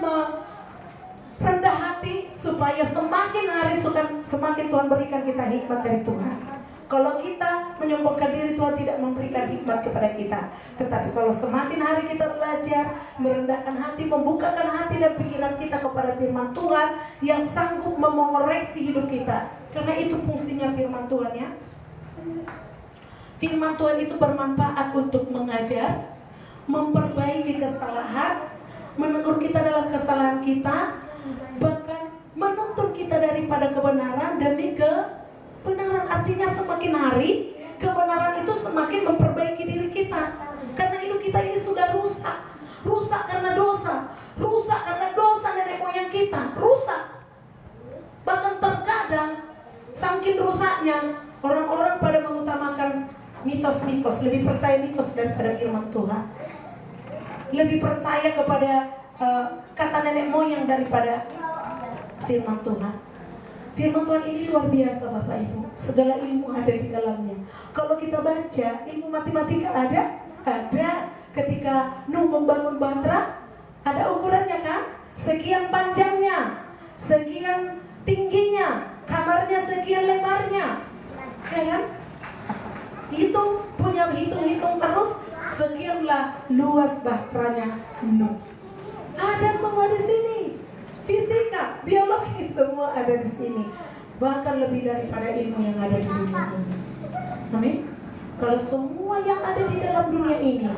rendah hati supaya semakin hari semakin Tuhan berikan kita hikmat dari Tuhan. Kalau kita menyombongkan diri, Tuhan tidak memberikan hikmat kepada kita. Tetapi kalau semakin hari kita belajar merendahkan hati, membukakan hati dan pikiran kita kepada firman Tuhan yang sanggup mengoreksi hidup kita. Karena itu fungsinya firman Tuhan, ya. Firman Tuhan itu bermanfaat untuk mengajar, memperbaiki kesalahan, menegur kita dalam kesalahan kita, bahkan menuntun kita daripada kebenaran demi kebenaran. Artinya semakin hari kebenaran itu semakin memperbaiki diri kita. Karena hidup kita ini sudah rusak. Rusak karena dosa. Rusak karena dosa nenek moyang kita. Rusak. Bahkan terkadang saking rusaknya, orang-orang pada mengutamakan mitos-mitos, lebih percaya mitos daripada firman Tuhan. Lebih percaya kepada kata nenek moyang daripada firman Tuhan. Firman Tuhan ini luar biasa Bapak Ibu. Segala ilmu ada di dalamnya. Kalau kita baca, ilmu matematika ada? Ada. Ketika Nuh membangun Batra, ada ukurannya kan? Sekian panjangnya, sekian tingginya, kamarnya sekian lebarnya, ya kan? Hitung, punya hitung-hitung terus, sekianlah luas Batranya Nuh. Ada semua di sini. Fisika, biologi, semua ada di sini. Bahkan lebih daripada ilmu yang ada di dunia ini. Amin. Kalau semua yang ada di dalam dunia ini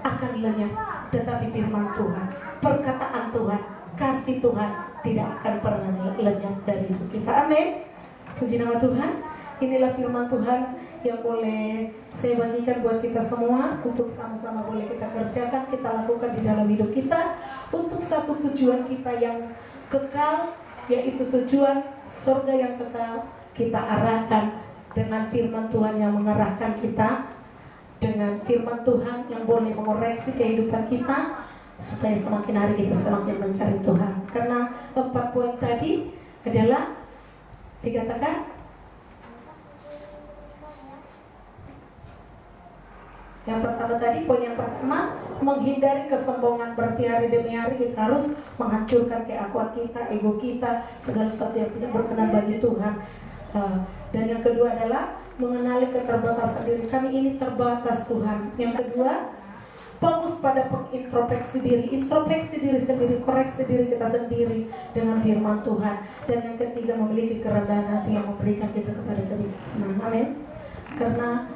akan lenyap, tetapi firman Tuhan, perkataan Tuhan, kasih Tuhan tidak akan pernah lenyap dari hidup kita. Amin. Puji nama Tuhan. Inilah firman Tuhan yang boleh saya bagikan buat kita semua, untuk sama-sama boleh kita kerjakan, kita lakukan di dalam hidup kita, untuk satu tujuan kita yang kekal, yaitu tujuan surga yang kekal. Kita arahkan dengan firman Tuhan yang mengarahkan kita, dengan firman Tuhan yang boleh mengoreksi kehidupan kita, supaya semakin hari kita semakin mencari Tuhan. Karena 4 poin tadi adalah dikatakan, yang pertama tadi, poin yang pertama, menghindari kesombongan. Berarti hari demi hari kita harus menghancurkan keakuan kita, ego kita, segala sesuatu yang tidak berkenan bagi Tuhan. Dan yang kedua adalah mengenali keterbatasan diri. Kami ini terbatas Tuhan. Yang kedua, fokus pada introspeksi diri sendiri, koreksi diri kita sendiri dengan firman Tuhan. Dan yang ketiga, memiliki kerendahan hati yang memberikan kita kepada kebijaksanaan. Amin. Karena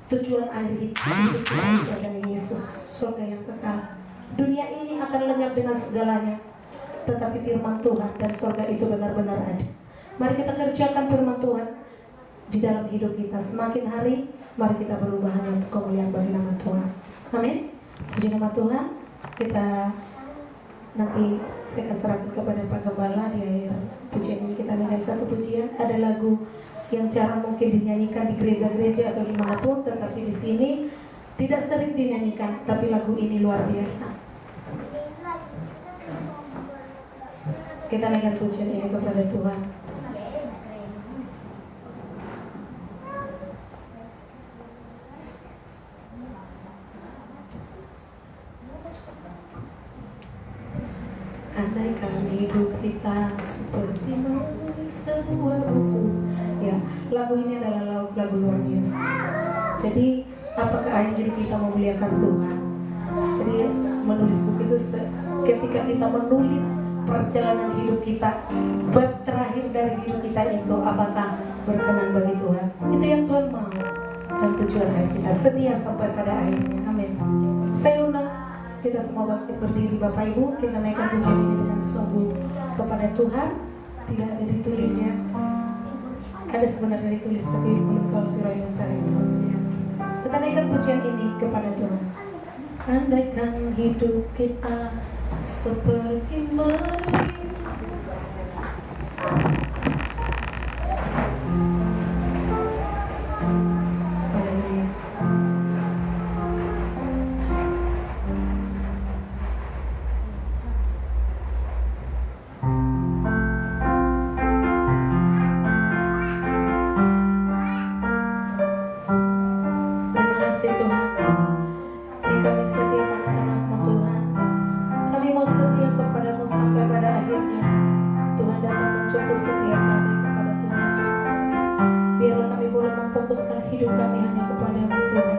tujuan akhir hidup kita adalah Yesus, surga yang kekal. Dunia ini akan lenyap dengan segalanya, tetapi firman Tuhan dan surga itu benar-benar ada. Mari kita kerjakan firman Tuhan di dalam hidup kita. Semakin hari, mari kita berubah hanya untuk kemuliaan bagi nama Tuhan. Amin. Puji nama Tuhan. Kita nanti saya akan serahkan kepada Pak Gembala di akhir pujian ini. Kita nyanyikan satu pujian. Ada lagu yang jarang mungkin dinyanyikan di gereja-gereja atau dimanapun, tetapi di sini tidak sering dinyanyikan, tapi lagu ini luar biasa. Kita naikkan pujian ini kepada Tuhan. Andaikan hidup kita seperti menulis sebuah buku. Ya, lagu ini adalah lagu luar biasa. Jadi, apakah ayat hidup kita memuliakan Tuhan? Jadi, menulis buku itu ketika kita menulis perjalanan hidup kita, bab terakhir dari hidup kita itu apakah berkenan bagi Tuhan? Itu yang Tuhan mau. Dan tujuan akhir kita setia sampai pada akhirnya. Amin. Saya undang kita semua bangkit berdiri Bapak Ibu. Kita naikkan pujian ini dengan sungguh kepada Tuhan. Tidak ada ditulisnya. Ada sebenarnya ditulis tapi belum tahu si Roy mencarinya. Kita naikkan pujian ini kepada Tuhan. Andaikan hidup kita seperti menulis. Haleluya. Terima kasih Tuhan. Ini kami setiap anak-anak-Mu Tuhan. Kami mau setia kepada-Mu sampai pada akhirnya. Tuhan datang menjemput setiap kami kepada Tuhan. Biarlah kami boleh memfokuskan hidup kami hanya kepada-Mu Tuhan.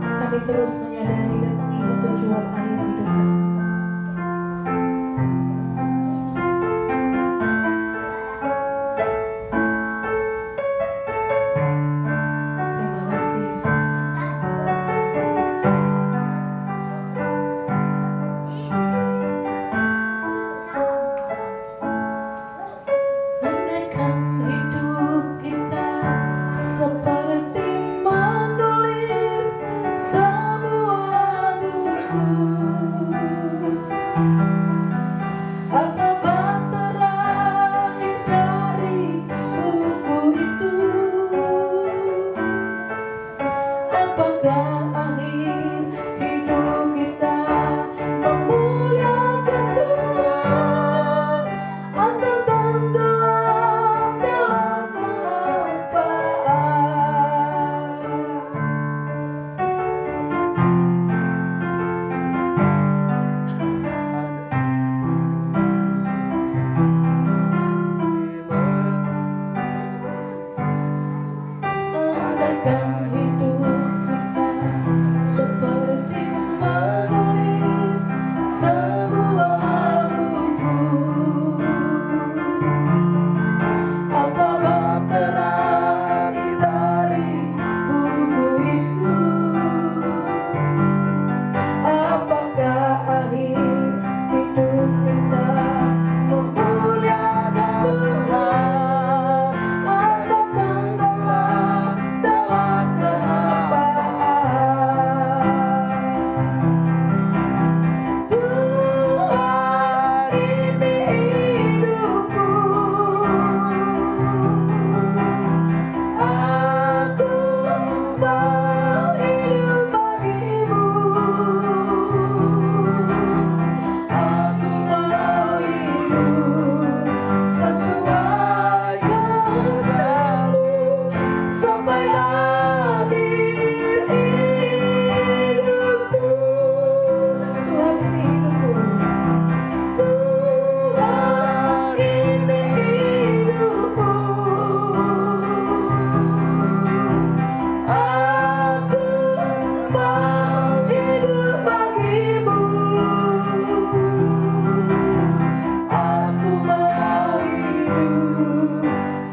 Kami terus menyadari dan mengingat tujuan akhir hidup kami. Terima kasih Yesus. Andaikan hidup kita seperti menulis sebuah buku, apa bab terakhir dari buku itu? Apakah akhir hidup kita memuliakan Tuhan atau tenggelam dalam kehampaan? Andaikan hidup kita seperti menulis sebuah buku, apa bab terakhir dari buku itu? Apakah akhir hidup kita memuliakan Tuhan atau tenggelam dalam kehampaan? Tuhan, ini hidupku. Aku mau hidup bagimu. Aku mau hidup sesuai kehendak-Mu sampai akhir hidupku. Tuhan, ini hidupku. Tuhan, ini hidupku. Aku mau hidup bagimu. Aku mau hidup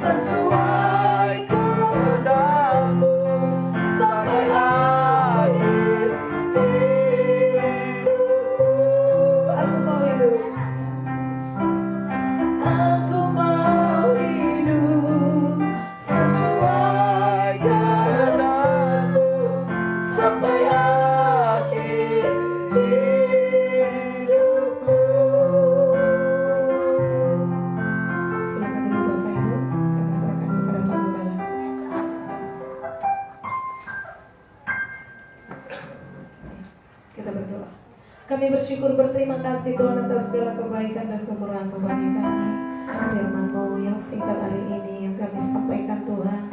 sesuai kehendak-Mu sampai akhir hidupku. Aku mau hidup. Aku mau hidup sesuai kehendak-Mu sampai akhir hidupku. Silakan dulu Bapak Ibu, kami serahkan kepada Pak Gembala. Kita berdoa. Kami bersyukur berterima kasih Tuhan atas segala kebaikan dan kemurahan-Mu bagi kami. Firman-Mu yang singkat hari ini yang kami sampaikan Tuhan,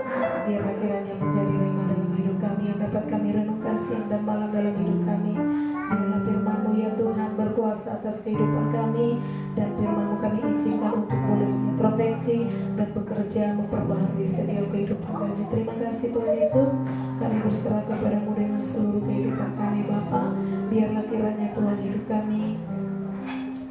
biarlah kiranya menjadi rema dalam hidup kami yang dapat kami renungkan siang dan malam dalam hidup kami. Biarlah firman-Mu ya Tuhan berkuasa atas kehidupan kami, dan firman-Mu kami izinkan untuk boleh introspeksi dan bekerja memperbaharui setiap kehidupan kami. Terima kasih Tuhan Yesus, kami berserah kepada-Mu dengan seluruh kehidupan kami Bapa. Biarlah kiranya Tuhan hidup kami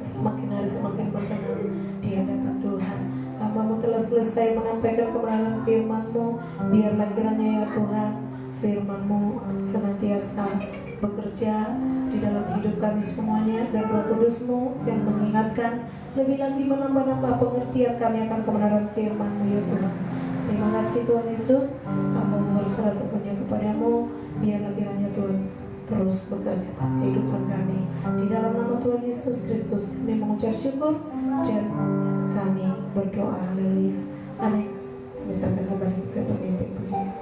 semakin hari semakin berkenan di hadapan Tuhan. Hamba-Mu telah selesai menyampaikan kebenaran firman-Mu. Biarlah kiranya ya Tuhan firman-Mu senantiasa bekerja di dalam hidup kami semuanya, dan Roh Kudus-Mu yang mengingatkan Lebih lagi menambah-nambah pengertian kami akan kebenaran firman-Mu ya Tuhan. Terima kasih Tuhan Yesus. Hamba berserah sepenuhnya kepadamu. Biarlah kiranya Tuhan terus bekerja atas kehidupan kami. Di dalam nama Tuhan Yesus Kristus kami mengucap syukur dan kami berdoa. Haleluya. Amin. Kami serahkan kembali kepada pemimpin pujian.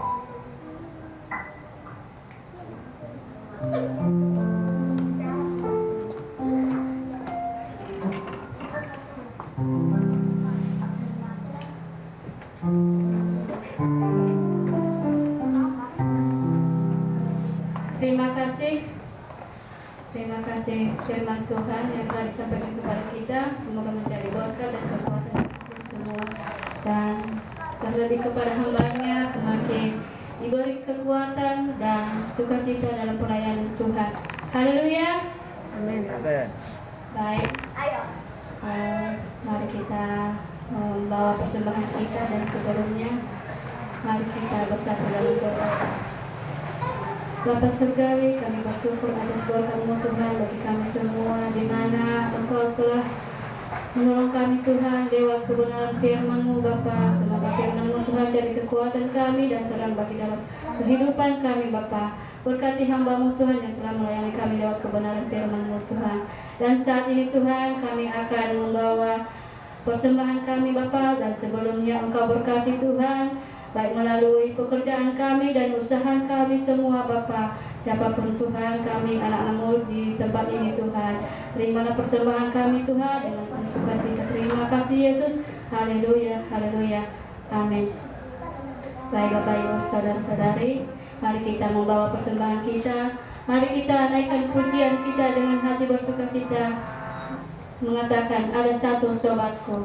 Terima kasih firman Tuhan yang telah disampaikan kepada kita. Semoga menjadi berkat dan kekuatan kita semua. Dan terlebih kepada hamba-Nya semakin diberi kekuatan dan sukacita dalam pelayanan Tuhan. Haleluya. Amin. Baik. Mari kita membawa persembahan kita dan sebelumnya mari kita bersatu dalam doa. Bapa Surgawi, kami bersyukur atas berkat-Mu Tuhan bagi kami semua, di mana Engkau telah menolong kami Tuhan lewat kebenaran firman-Mu Bapa. Semoga firman-Mu Tuhan jadi kekuatan kami dan terang bagi dalam kehidupan kami Bapa. Berkati hamba-Mu Tuhan yang telah melayani kami lewat kebenaran firman-Mu Tuhan. Dan saat ini Tuhan kami akan membawa persembahan kami Bapa, dan sebelumnya Engkau berkati Tuhan baik melalui pekerjaan kami dan usaha kami semua Bapa. Siapapun Tuhan, kami anak-anak-Mu di tempat ini Tuhan, terimalah persembahan kami Tuhan dengan penuh sukacita. Terima kasih Yesus. Haleluya, haleluya, amin. Baik Bapak Ibu saudara-saudari, mari kita membawa persembahan kita. Mari kita naikkan pujian kita dengan hati bersukacita, mengatakan ada satu sobatku.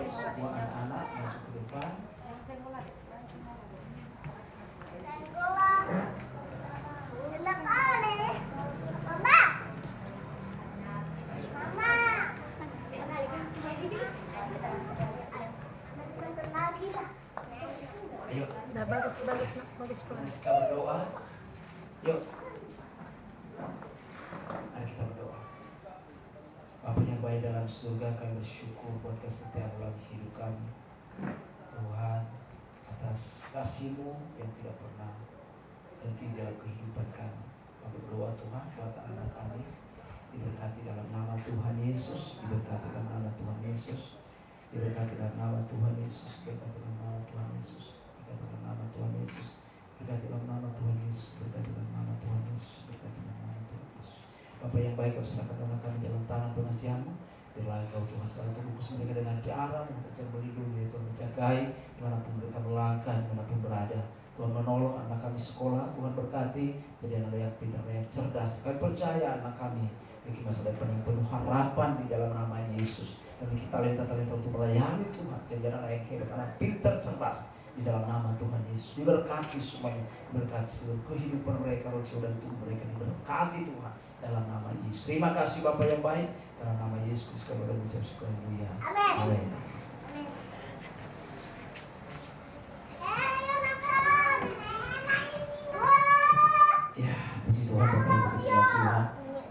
Semua anak-anak maju ke depan. Ayo. Bagus. Kita berdoa. Yuk. Mari kita berdoa. Bapa yang baik dalam dalam surga, kami bersyukur buat kesetiaan dalam hidup kami. Tuhan, atas kasih-Mu yang tidak pernah henti dalam kehidupan kami. Kami berdoa Tuhan buat anak kami, diberkati dalam nama Tuhan Yesus, diberkati dalam nama Tuhan Yesus, diberkati dalam nama Tuhan Yesus, diberkati dalam nama Tuhan Yesus, diberkati dalam nama Tuhan Yesus, diberkati dalam nama Tuhan Yesus, diberkati dalam nama Tuhan Yesus, diberkati dalam nama Tuhan Yesus. Bapa yang baik, kami serahkan anak kami dalam tangan pengasihan-Mu. Biarlah Engkau Tuhan selalu membungkus mereka dengan darah-Mu, dan melindungi, Tuhan menjagai dimanapun mereka melangkah, dimanapun berada. Tuhan menolong anak kami sekolah, Tuhan berkati jadi anak yang pintar, yang cerdas. Kami percaya anak kami memiliki masa depan yang penuh harapan di dalam nama Yesus. Memiliki talenta-talenta untuk melayani Tuhan. Jadi anak yang hebat, anak pintar, cerdas di dalam nama Tuhan Yesus. Diberkati semuanya, diberkati seluruh kehidupan mereka, roh jiwa dan tubuh mereka diberkati Tuhan dalam nama Yesus. Terima kasih Bapa yang baik, dalam nama Yesus Kristus kami mengucap syukur yang mulia. Amin. Ya, puji Tuhan Bapak Ibu disiap Tuhan.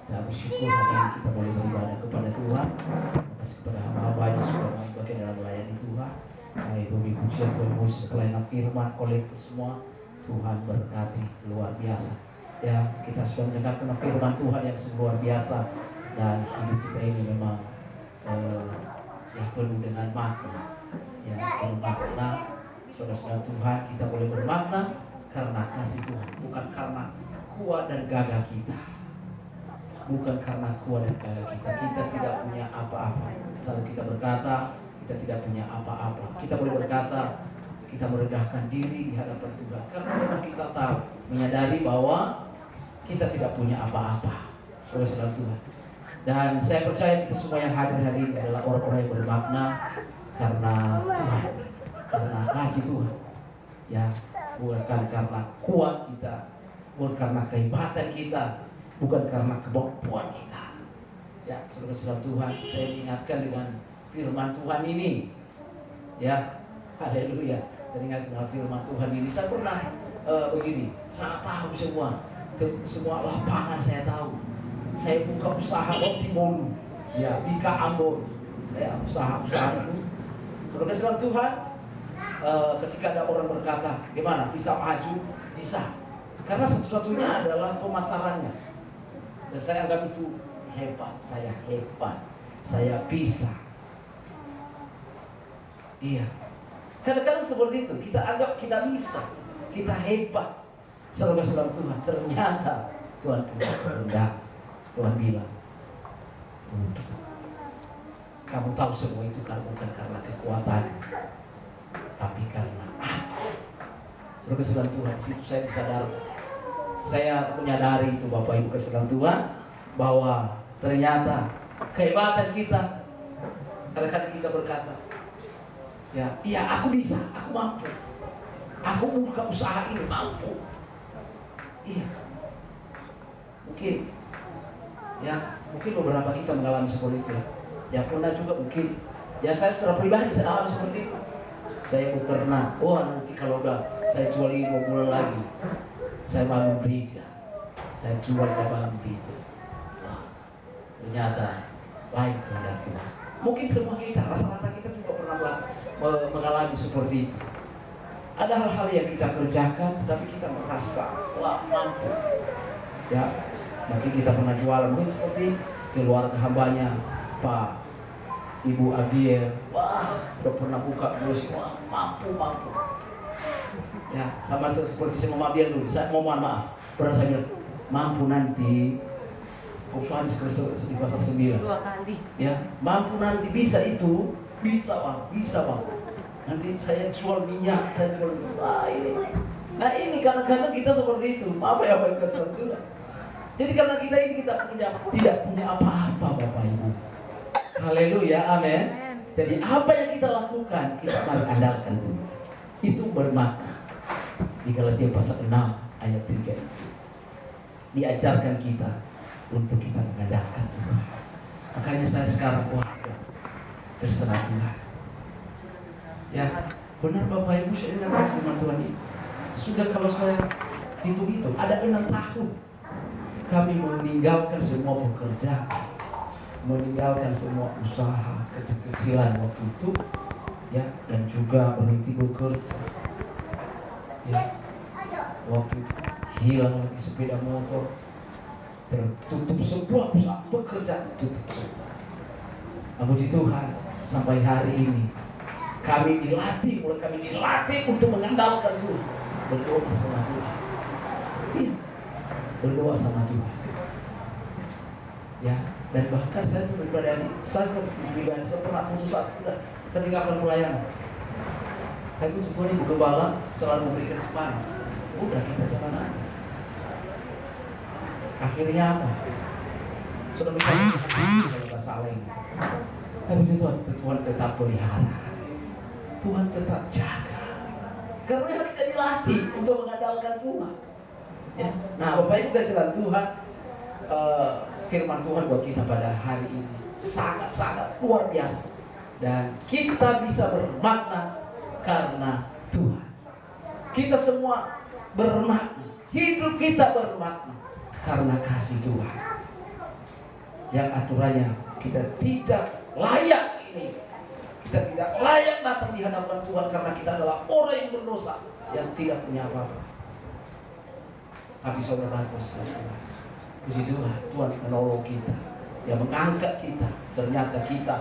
Kita bersyukur hari ini kita boleh beribadah kepada Tuhan. Terima kasih kepada hamba-hambanya sudah membagian dalam melayani Tuhan. Baik, bumi pujian Tuhan musik pelayanan firman kolektif semua. Tuhan berkati luar biasa. Ya, kita sudah mendengarkan firman Tuhan yang sungguh luar biasa, dan hidup kita ini memang yang penuh dengan makna. Ya, penuh makna. Saudara-saudara Tuhan, kita boleh bermakna karena kasih Tuhan, bukan karena kuat dan gagah kita. Bukan karena kuat dan gagah kita. Kita tidak punya apa-apa. Selalu kita berkata, kita tidak punya apa-apa. Kita boleh berkata, kita merendahkan diri di hadapan Tuhan karena memang kita tahu, menyadari bahwa kita tidak punya apa-apa. Saudara Tuhan. Dan saya percaya kita semua yang hadir hari ini adalah orang-orang yang bermakna karena Tuhan, karena kasih Tuhan. Ya, bukan karena kuat kita, bukan karena kehebatan kita, bukan karena kemampuan kita. Ya, saudara-saudara Tuhan, saya diingatkan dengan firman Tuhan ini. Ya, haleluya. Teringat dengan firman Tuhan ini. Saya pernah begini, saya tahu semua lapangan saya tahu. Saya buka usaha roti bolu, ya, Bika Ambon, ya, usaha-usaha itu. Saudara-saudara Tuhan, ketika ada orang berkata, gimana bisa maju? Bisa, karena satu-satunya adalah pemasarannya. Dan saya anggap itu hebat, saya bisa. Iya, kadang-kadang seperti itu, kita anggap kita bisa, kita hebat. Saudara-saudara Tuhan, ternyata Tuhan rendah. Tuhan bilang, kamu tahu semua itu bukan karena kekuatan, tapi karena aku. Saudara-saudara Tuhan, di situ saya disadar, saya menyadari itu Bapak Ibu saudara Tuhan, bahwa ternyata kehebatan kita, kadang-kadang kita berkata, ya, iya aku bisa, aku mampu, aku buka usaha ini mampu. Iya, mungkin beberapa kita mengalami seperti itu ya. Ya pernah juga mungkin, ya saya secara pribadi bisa alami seperti itu. Saya mau ternak, nanti kalau udah saya jual ini 2 bulan lagi, saya bangun gereja, saya bangun gereja. Ternyata lain kehendak Tuhan. Mungkin semua kita, rasa-rasa kita juga pernah mengalami seperti itu. Ada hal-hal yang kita kerjakan, tetapi kita merasa mampu. Ya, mungkin kita pernah jualan, mungkin seperti keluarga hambanya Pak Ibu Abiel, udah pernah buka grocery, mampu. Ya, sama seperti saya Mama Abiel dulu, saya mohon maaf, pernah saya bilang, mampu nanti, usaha di pasar 9. 2 kali. Ya, mampu nanti, bisa itu, bisa bang. Nanti saya jual minyak, saya jual ini. Nah ini kadang-kadang kita seperti itu, apa ya Bapak Ibu. Jadi karena kita ini tidak punya apa-apa Bapak Ibu. Haleluya, amin. Jadi apa yang kita lakukan, kita mari andalkan itu. Itu bermakna. Di Galatia pasal 6 ayat 3 diajarkan kita untuk kita mengandalkan Tuhan. Makanya saya sekarang terserah Tuhan. Ya, benar Bapak Ibu, saya ingat firman Tuhan ini. Sudah kalau saya hitung-hitung, ada 6 tahun kami meninggalkan semua pekerjaan. meninggalkan semua usaha kecil-kecilan waktu itu, ya, dan juga berhenti bekerja. Ya, waktu hilang lagi sepeda motor, tertutup semua usaha pekerjaan, tutup semua. Puji Tuhan, sampai hari ini kami dilatih untuk mengandalkan Tuhan, berdoa sama Tuhan. Iya, berdoa sama Tuhan. Ya, dan bahkan saya pribadi, saya pernah putus asa, saya tinggalkan pelayanan. Tapi Tuhan Ibu Gembala selalu memberikan semangat. Udah, kita jalan aja. Akhirnya apa? Sudah bisa kalau nggak salah ini. Tapi Tuhan tetap pelihara, Tuhan tetap jaga. Karena kita dilatih untuk mengandalkan Tuhan. Ya. Nah, Bapak Ibu kasih Tuhan, firman Tuhan buat kita pada hari ini sangat-sangat luar biasa, dan kita bisa bermakna karena Tuhan. Kita semua bermakna, hidup kita bermakna karena kasih Tuhan. Yang aturannya kita tidak layak ini, kita tidak layak datang di hadapan Tuhan karena kita adalah orang yang berdosa, yang tidak punya apa-apa. Tapi saudaraku, puji Tuhan, Tuhan menolong kita, yang mengangkat kita. Ternyata kita,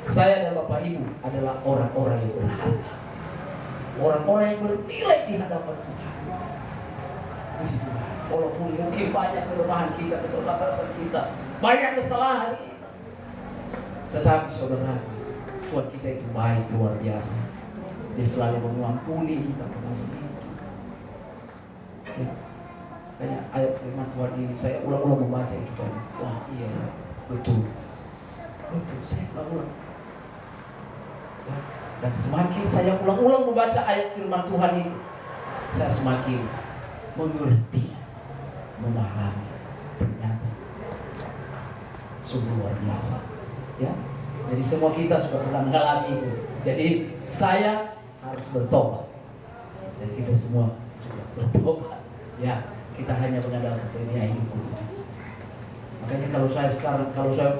saya dan Bapak Ibu adalah orang-orang yang berharga, orang-orang yang bernilai di hadapan Tuhan. Puji Tuhan, walaupun mungkin banyak kelemahan kita, keterbatasan kita, banyak kesalahan kita, tetapi saudaraku, Tuhan kita itu baik, luar biasa. Dia selalu mengampuni kita, mengasihi kita. Kayak ayat firman Tuhan ini, saya ulang-ulang membaca itu tadi. Wah, iya, betul, saya ulang-ulang. Ya. Dan semakin saya ulang-ulang membaca ayat firman Tuhan itu, saya semakin mengerti, memahami. Ternyata sungguh luar biasa. Ya, jadi semua kita sudah pernah mengalami itu. Jadi saya harus bertobat, dan kita semua sudah bertobat. Ya. Kita hanya mengandalkan Tuhan hidup Tuhan. Makanya kalau saya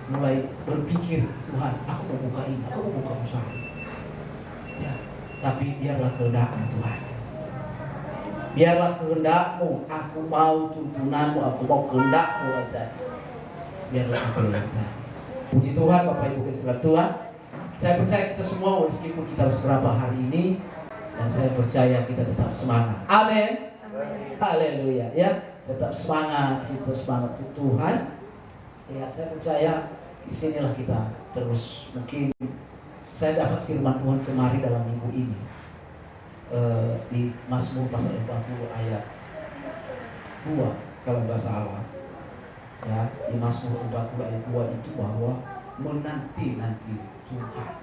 mulai berpikir, Tuhan, aku mau buka ini, aku mau buka usaha. Ya, tapi biarlah kehendak-Mu Tuhan. Biarlah kehendak-Mu, aku mau tuntunanmu, aku mau kehendak-Mu aja. Biarlah apa yang jadi. Puji Tuhan, Bapak Ibu kasih Tuhan. Saya percaya kita semua, meskipun kita harus berapa hari ini, dan saya percaya kita tetap semangat. Amin. Haleluya, ya, tetap semangat, kita semangat untuk Tuhan. Ya, saya percaya di sinilah kita terus. Mungkin saya dapat firman Tuhan kemarin dalam minggu ini, di Mazmur pasal 40 ayat 2 kalau nggak salah. Ya, di Mazmur 40 ayat 2 itu bahwa menanti-nanti Tuhan.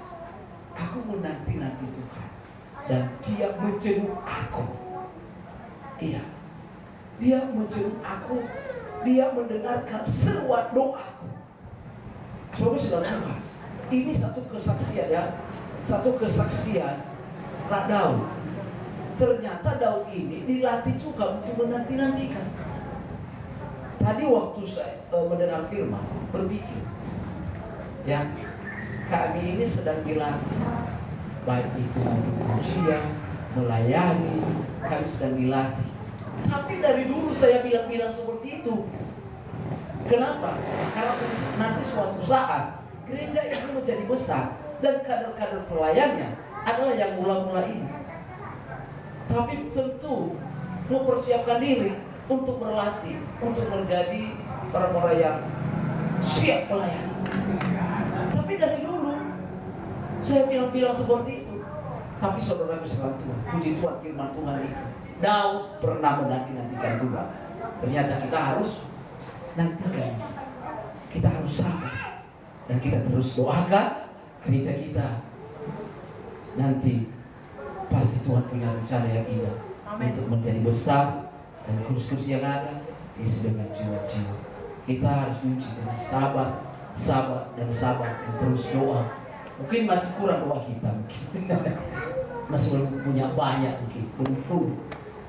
Aku menanti-nanti Tuhan, dan Dia menjenguk aku. Iya, Dia menjenguk aku, Dia mendengarkan seruan doaku. Saudara-saudara, ini satu kesaksian, ya, satu kesaksian Daud. Ternyata Daud ini dilatih juga untuk menanti-nantikan. Tadi waktu saya mendengar firman, berpikir, ya, kami ini sedang dilatih, baik itu ujian, melayani, kami sedang dilatih. Tapi dari dulu saya bilang seperti itu. Kenapa? Karena nanti suatu saat gereja itu menjadi besar dan kader-kader pelayannya adalah yang mula-mula ini. Tapi tentu mempersiapkan diri untuk berlatih, untuk menjadi orang-orang yang siap melayani. Tapi dari dulu saya bilang seperti itu. Tapi saudara sekalian Tuhan, puji Tuhan, firman Tuhan itu, Daud pernah menanti-nantikan Tuhan. Ternyata kita harus nantikan, kita harus sabar, dan kita terus doakan gereja kita. Nanti pasti Tuhan punya rencana yang indah untuk menjadi besar, dan kursi-kursi yang ada diisi dengan jiwa-jiwa. Kita harus menguji dengan sabar, dan terus doa. Mungkin masih kurang doa kita, masih belum punya banyak, mungkin belum full,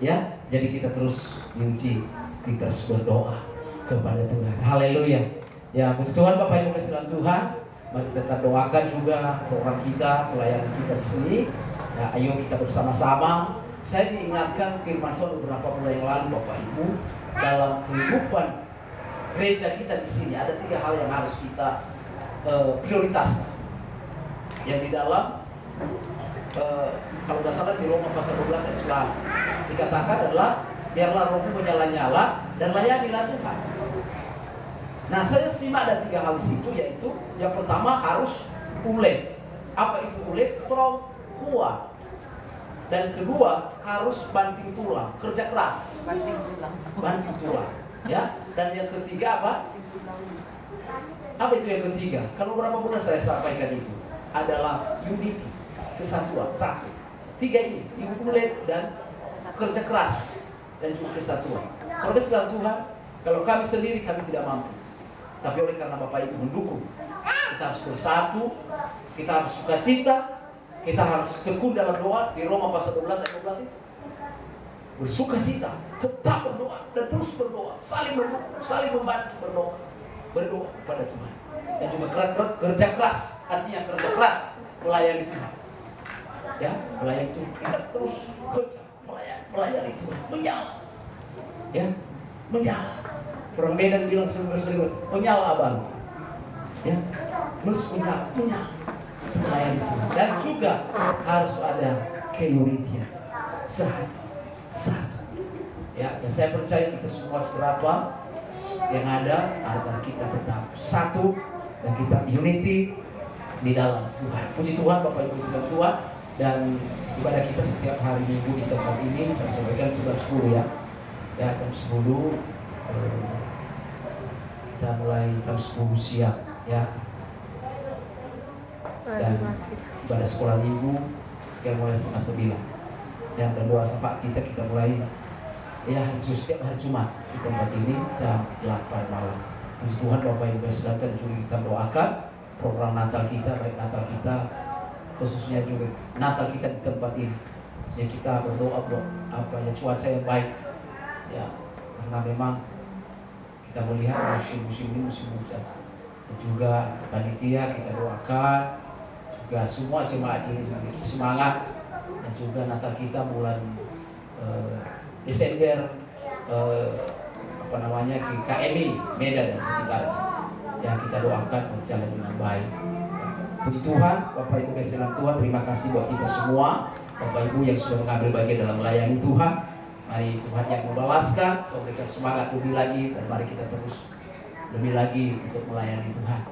ya. Jadi kita terus diuji, kita terus berdoa kepada Tuhan. Haleluya. Ya, puji Tuhan Bapak Ibu kasih dalam Tuhan. Mari kita doakan juga program kita, pelayanan kita di sini. Ya, ayo kita bersama-sama. Saya diingatkan firman Tuhan beberapa bulan yang lalu Bapak Ibu, dalam kehidupan gereja kita di sini ada 3 hal yang harus kita prioritaskan. Yang di dalam kalau nggak salah di Roma pasal 12 ayat 11 dikatakan adalah biarlah rohmu menyala-nyala dan layanilah Tuhan. Nah, saya simak ada 3 hal di situ, yaitu yang pertama harus ulet. Apa itu ulet? Strong, kuat. Dan kedua harus banting tulang, kerja keras. Banting tulang. Ya. Dan yang ketiga apa? Apa itu yang ketiga? Kalau berapa bulan saya sampaikan itu adalah unity, kesatuan, satu. 3 ini, ulet dan kerja keras dan juga kesatuan. Saudara Tuhan, kalau kami sendiri kami tidak mampu. Tapi oleh karena Bapak Ibu mendukung, kita harus bersatu, kita harus sukacita, kita harus tekun dalam doa. Di Roma pasal 12 ayat 12 itu bersukacita, tetap berdoa dan terus berdoa, saling mendukung, saling membantu berdoa kepada Tuhan. Dan juga kerja keras, artinya kerja keras melayani Tuhan. Ya, melayani Tuhan, kita terus kerja melayani Tuhan, menyala. Ya, menyala. Orang Medan bilang sering-sering, menyala abang. Ya, terus menyala. Itu melayani Tuhan. Dan juga harus ada keunitian, satu. Ya, dan saya percaya kita semua seberapa yang ada agar kita tetap satu dan kita unity di dalam Tuhan. Puji Tuhan Bapak Ibu sekalian Tuhan. Dan ibadah kita setiap hari Minggu di tempat ini saya sampaikan jam 10 ya. Ya, jam 10 kita mulai jam 10 siang ya. Dan ibadah sekolah minggu kita mulai setengah 9 ya. Dan doa syafaat kita mulai ya setiap hari Jumat di tempat ini jam 8 malam. Puji Tuhan Bapak Ibu silakan juga kita doakan program Natal kita, baik Natal kita khususnya juga Natal kita di tempat ini. Ya, kita berdoa cuaca yang baik ya, karena memang kita melihat musim ini musim hujan. Dan juga panitia kita doakan juga semua jemaat ini memiliki semangat. Dan juga Natal kita bulan Desember KMI Medan dan sekitarnya yang kita doakan berjalan dengan baik. Puji Tuhan, Bapak Ibu kasih dalam Tuhan, terima kasih buat kita semua, Bapak Ibu yang sudah mengambil bagian dalam melayani Tuhan. Mari Tuhan yang membalaskan, memberikan semangat lebih lagi, dan mari kita terus lebih lagi untuk melayani Tuhan.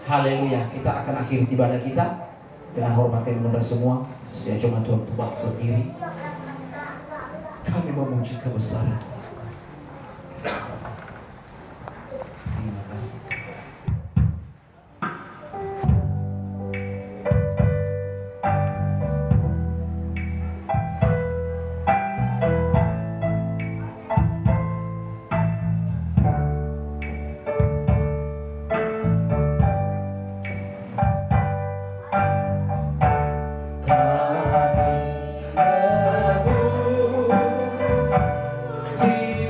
Haleluya. Kita akan akhiri ibadah kita dengan hormat yang rendah semua. Saya cuma Tuhan untuk berdiri. Kami memuji kebesaran. Terima kasih. Kami memuji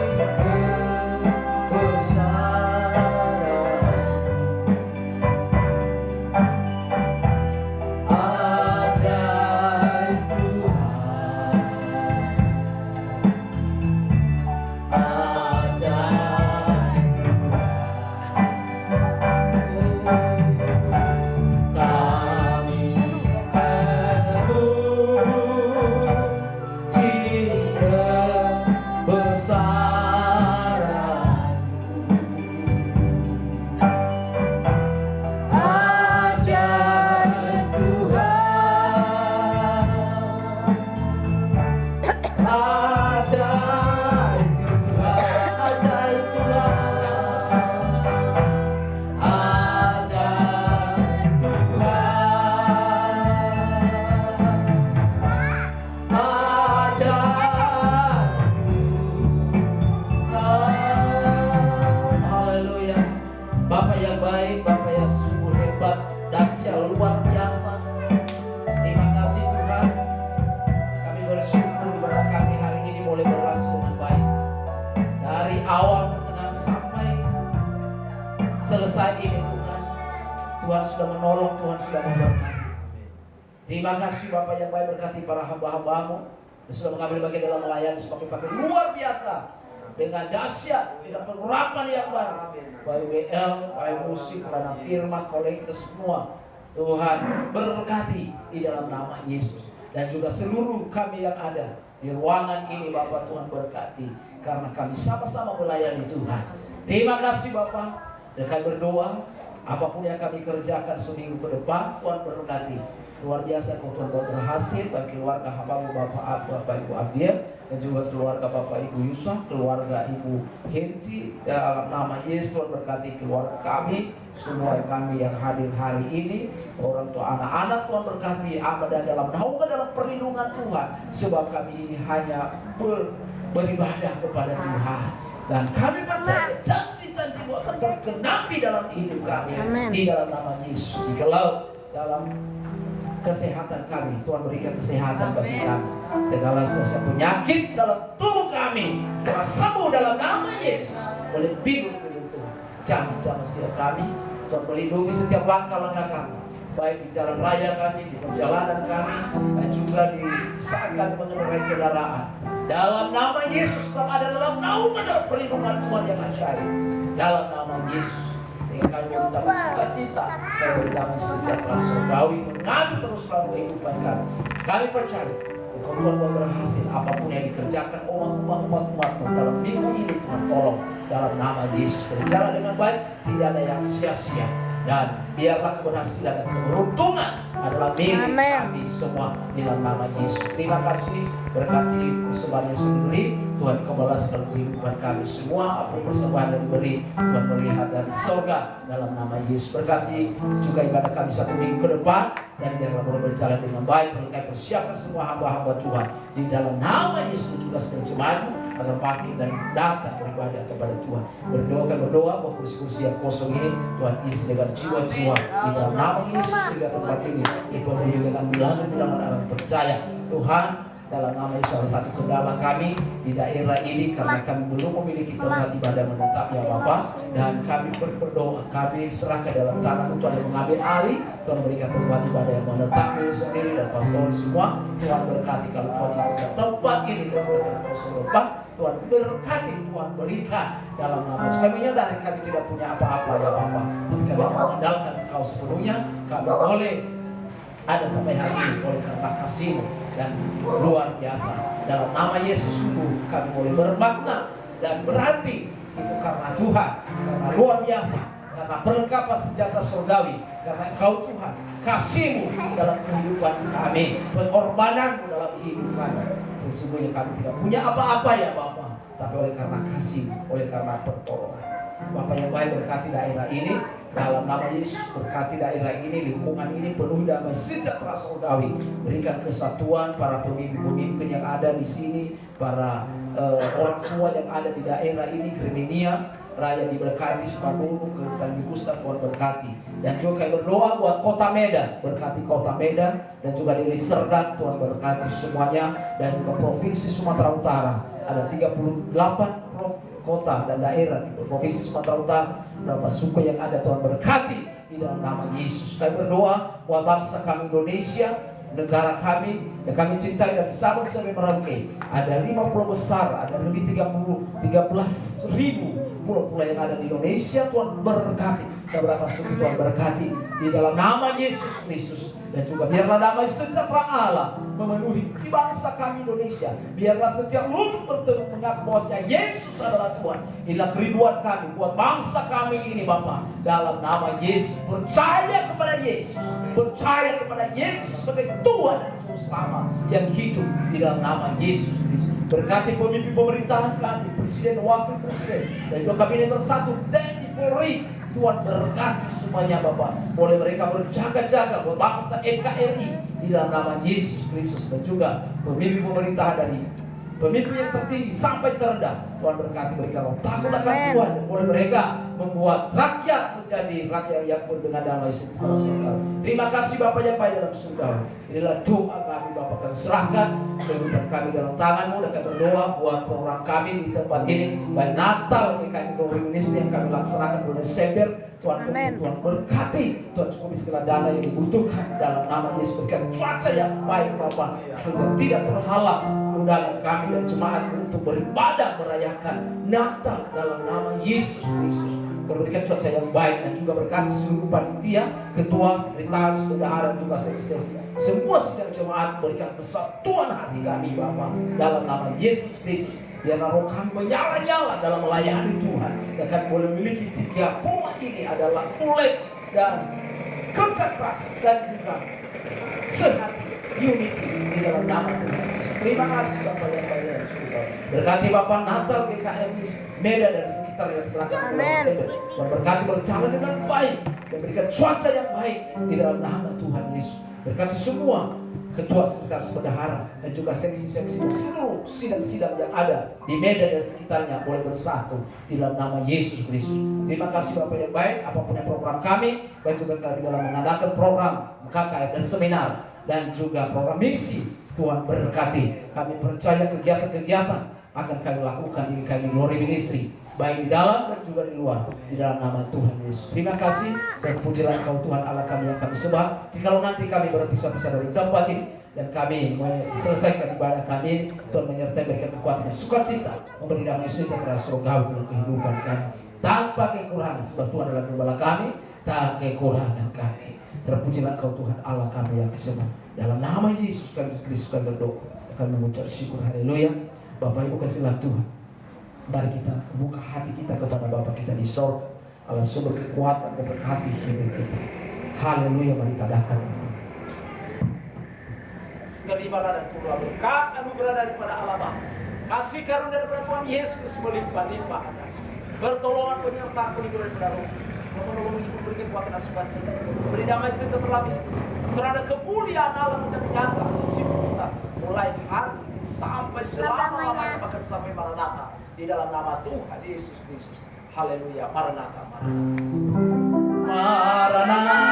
selesai ini Tuhan, Tuhan sudah menolong, Tuhan sudah memberkati. Terima kasih Bapak yang baik, berkati para hamba-hambamu yang sudah mengambil bagian dalam melayani sebagai pakai luar biasa dengan dahsyat, dengan pengurapan yang baru. Baik WL, baik musik, karena firman, kolektor semua. Tuhan berkati di dalam nama Yesus. Dan juga seluruh kami yang ada di ruangan ini Bapak, Tuhan berkati. Karena kami sama-sama melayani Tuhan. Terima kasih Bapak. Dan kami berdoa, apapun yang kami kerjakan seminggu ke depan, Tuhan berkati. Luar biasa kalau Tuhan berhasil bagi keluarga hambamu Bapak Ibu Abdiel, dan juga keluarga Bapak Ibu Yusuf, keluarga Ibu Henci. Dalam nama Yesus Tuhan berkati keluarga kami, semua kami yang hadir hari ini, orang tua anak-anak Tuhan berkati, dan dalam naungan dalam perlindungan Tuhan, sebab kami ini hanya beribadah kepada Tuhan. Dan kami percaya janji-janji-Mu akan tergenapi dalam hidup kami. Amen. Di dalam nama Yesus. Jikalau dalam kesehatan kami, Tuhan berikan kesehatan bagi kami. Segala sesuatu penyakit dalam tubuh kami telah sembuh dalam nama Yesus. Oleh bimbing Tuhan, jamah-jamah setiap kami, Tuhan melindungi setiap langkah-langkah kami, baik di jalan raya kami, di perjalanan kami, dan juga di saat kami mengendarai kendaraan. Dalam nama Yesus, tetap ada dalam naungan dalam perlindungan Tuhan yang ajaib. Dalam nama Yesus, sehingga kami tetap sukacita dan berdamai sejahtera surgawi mengalir terus dalam kehidupan kami. Kami percaya Engkau Tuhan berhasil apapun yang dikerjakan umat-umat-umat-Mu dalam minggu ini. Tuhan tolong dalam nama Yesus berjalan dengan baik, tidak ada yang sia-sia. Dan biarlah keberhasilan dan keberuntungan adalah milik kami semua di dalam nama Yesus. Terima kasih, berkati persembahan yang sudah diberi, Tuhan Kau balaskan kehidupan kami semua. Apa persembahan yang diberi, Tuhan melihat dari surga dalam nama Yesus. Berkati juga ibadah kami satu minggu ke depan, dan biarlah boleh berjalan dengan baik. Berkati persiapkan semua hamba-hamba Tuhan di dalam nama Yesus, juga segala jemaat-Mu agar bangkit dan datang beribadah kepada Tuhan. Berdoa bahwa kursi-kursi yang kosong ini Tuhan isi dengan jiwa-jiwa di dalam nama Yesus, sehingga tempat ini dipenuhi dengan bilangan-bilangan orang percaya. Tuhan, dalam nama Yesus, salah satu kendala kami di daerah ini karena kami belum memiliki tempat ibadah menetap ya Bapak, dan kami berdoa, kami serahkan dalam tangan Tuhan yang mengambil alih. Tuhan berikan tempat ibadah yang menetap diri sendiri dan pastor semua. Tuhan berkati kalau Tuhan itu tempat ini Tuhan kosong tempat, Tuhan berkati, Tuhan berikan dalam nama Yesus. Kami menyadari kami tidak punya apa-apa ya Bapak, tapi kami mengandalkan Engkau sepenuhnya. Kami boleh ada sampai hari ini oleh karena kasih-Mu dan luar biasa. Dalam nama Yesus sungguh kami boleh bermakna dan berarti itu karena Tuhan, karena luar biasa, karena perlengkapan senjata surgawi, karena Engkau Tuhan, kasih-Mu dalam kehidupan kami, pengorbanan-Mu dalam hidup kami. Sesungguhnya kami tidak punya apa-apa ya Bapak, tapi oleh karena kasih, oleh karena pertolongan. Bapak yang baik, berkati daerah ini dalam nama Yesus. Berkati daerah ini, lingkungan ini penuh damai sejahtera surgawi. Berikan kesatuan para pemimpin-pemimpin yang ada di sini, para orang tua yang ada di daerah ini, Kriminia Raya diberkati, Sukabumi, Kedutaan Gustaf, Tuhan berkati. Dan juga berdoa buat kota Medan, berkati kota Medan, dan juga Deli Serdang, Tuhan berkati semuanya. Dan juga provinsi Sumatera Utara, ada 38 kota dan daerah di provinsi Sumatera Utara, berapa suku yang ada, Tuhan berkati di dalam nama Yesus. Kami berdoa buat bangsa kami Indonesia, negara kami yang kami cintai dari Sabang sampai Merauke. Ada 5 pulau besar, ada lebih 13.000 pulau-pulau yang ada di Indonesia. Tuhan berkati, dan berapa suku Tuhan berkati di dalam nama Yesus Kristus. Dan juga biarlah damai sejahtera Allah memenuhi di bangsa kami Indonesia. Biarlah setiap lutut berteduh mengaku bahwa Yesus adalah Tuhan. Inilah kerinduan kami buat bangsa kami ini Bapa. Dalam nama Yesus, percaya kepada Yesus, percaya kepada Yesus sebagai Tuhan dan Juru Selamat yang hidup di dalam nama Yesus Kristus. Berkati pemimpin pemerintahan kami, presiden, wakil presiden, dan juga kabinet bersatu, TNI, Polri. Tuhan berkati semuanya Bapak. Boleh mereka berjaga-jaga buat bangsa NKRI di dalam nama Yesus Kristus. Dan juga pemimpin pemerintahan dari pemimpin yang tertinggi sampai terendah, Tuhan berkati berikan roh takut akan Tuhan, boleh mereka membuat rakyat menjadi rakyat yang penuh dengan damai sejahtera surga. Terima kasih Bapa yang baik dalam surga. Inilah doa kami Bapa, kami serahkan kehidupan kami dalam tangan-Mu, dan kami berdoa buat program kami di tempat ini, baik Natal yang kami Glory Ministry yang kami laksanakan bulan Desember. Tuhan berkati, Tuhan cukupi segala dana yang dibutuhkan dalam nama Yesus. Berikan cuaca yang baik Bapa, sehingga tidak terhalang undangan kami dan jemaat untuk beribadah merayakan Natal dalam nama Yesus Kristus. Berikan cuaca yang baik dan juga berkati seluruh panitia, ketua, sekretaris, bendahara, juga seksi, semua sidang jemaat. Berikan kesatuan hati kami Bapa dalam nama Yesus Kristus. Biarlah roh kami menyala-nyala dalam melayani Tuhan, dan kami boleh memiliki 3 pola ini adalah ulet dan kerja keras dan juga sehati, unity di dalam nama Tuhan Yesus. Terima kasih Bapak yang baik dan surga. Berkati Bapak Natal GKM Medan dan sekitar yang diserahkan bulan Desember. Berkati berjalan dengan baik dan berikan cuaca yang baik di dalam nama Tuhan Yesus. Berkati semua ketua, sekretaris, bendahara, dan juga seksi-seksi seluruh sidang-sidang yang ada di Medan dan sekitarnya boleh bersatu di dalam nama Yesus Kristus. Terima kasih Bapak yang baik. Apapun yang program kami, baik juga kami dalam mengadakan program KKR dan seminar dan juga program misi, Tuhan berkati. Kami percaya kegiatan-kegiatan akan kami lakukan di kami Glory Ministry, baik di dalam dan juga di luar, di dalam nama Tuhan Yesus. Terima kasih dan pujilah Engkau Tuhan Allah kami yang kami sembah. Jikalau nanti kami berpisah-pisah dari tempat ini dan kami selesaikan ibadah kami, Tuhan menyertai berikan kekuatan dan sukacita, memberi damai sejahtera surgawi dalam kehidupan kami tanpa kekurangan, sebab Tuhan adalah gembala kami, tak kekurangan kami. Terpujilah Engkau Tuhan Allah kami yang disembah. Dalam nama Yesus Kristus kami berdoa, kami mengucap syukur. Haleluya. Bapak Ibu kasihlah Tuhan, mari kita buka hati kita kepada Bapa kita di sorga, Allah sumber kekuatan memberkati hidup kita. Haleluya. Mari tadakan terima dan turun berkat anugerah daripada Allah Bapa, kasih karunia daripada Tuhan Yesus melimpah-limpah atas, pertolongan penyertaan pelindungan daripada Roh, menolong hidup, berikan kekuatan dan sukacita, beri damai sejahtera terlebih, terhadap kemuliaan Allah menjadi nyata di hidup kita, mulai hari sampai selama-lamanya, bahkan sampai Maranatha, di dalam nama Tuhan Yesus Kristus. Haleluya. Maranatha, Maranatha. Maranatha.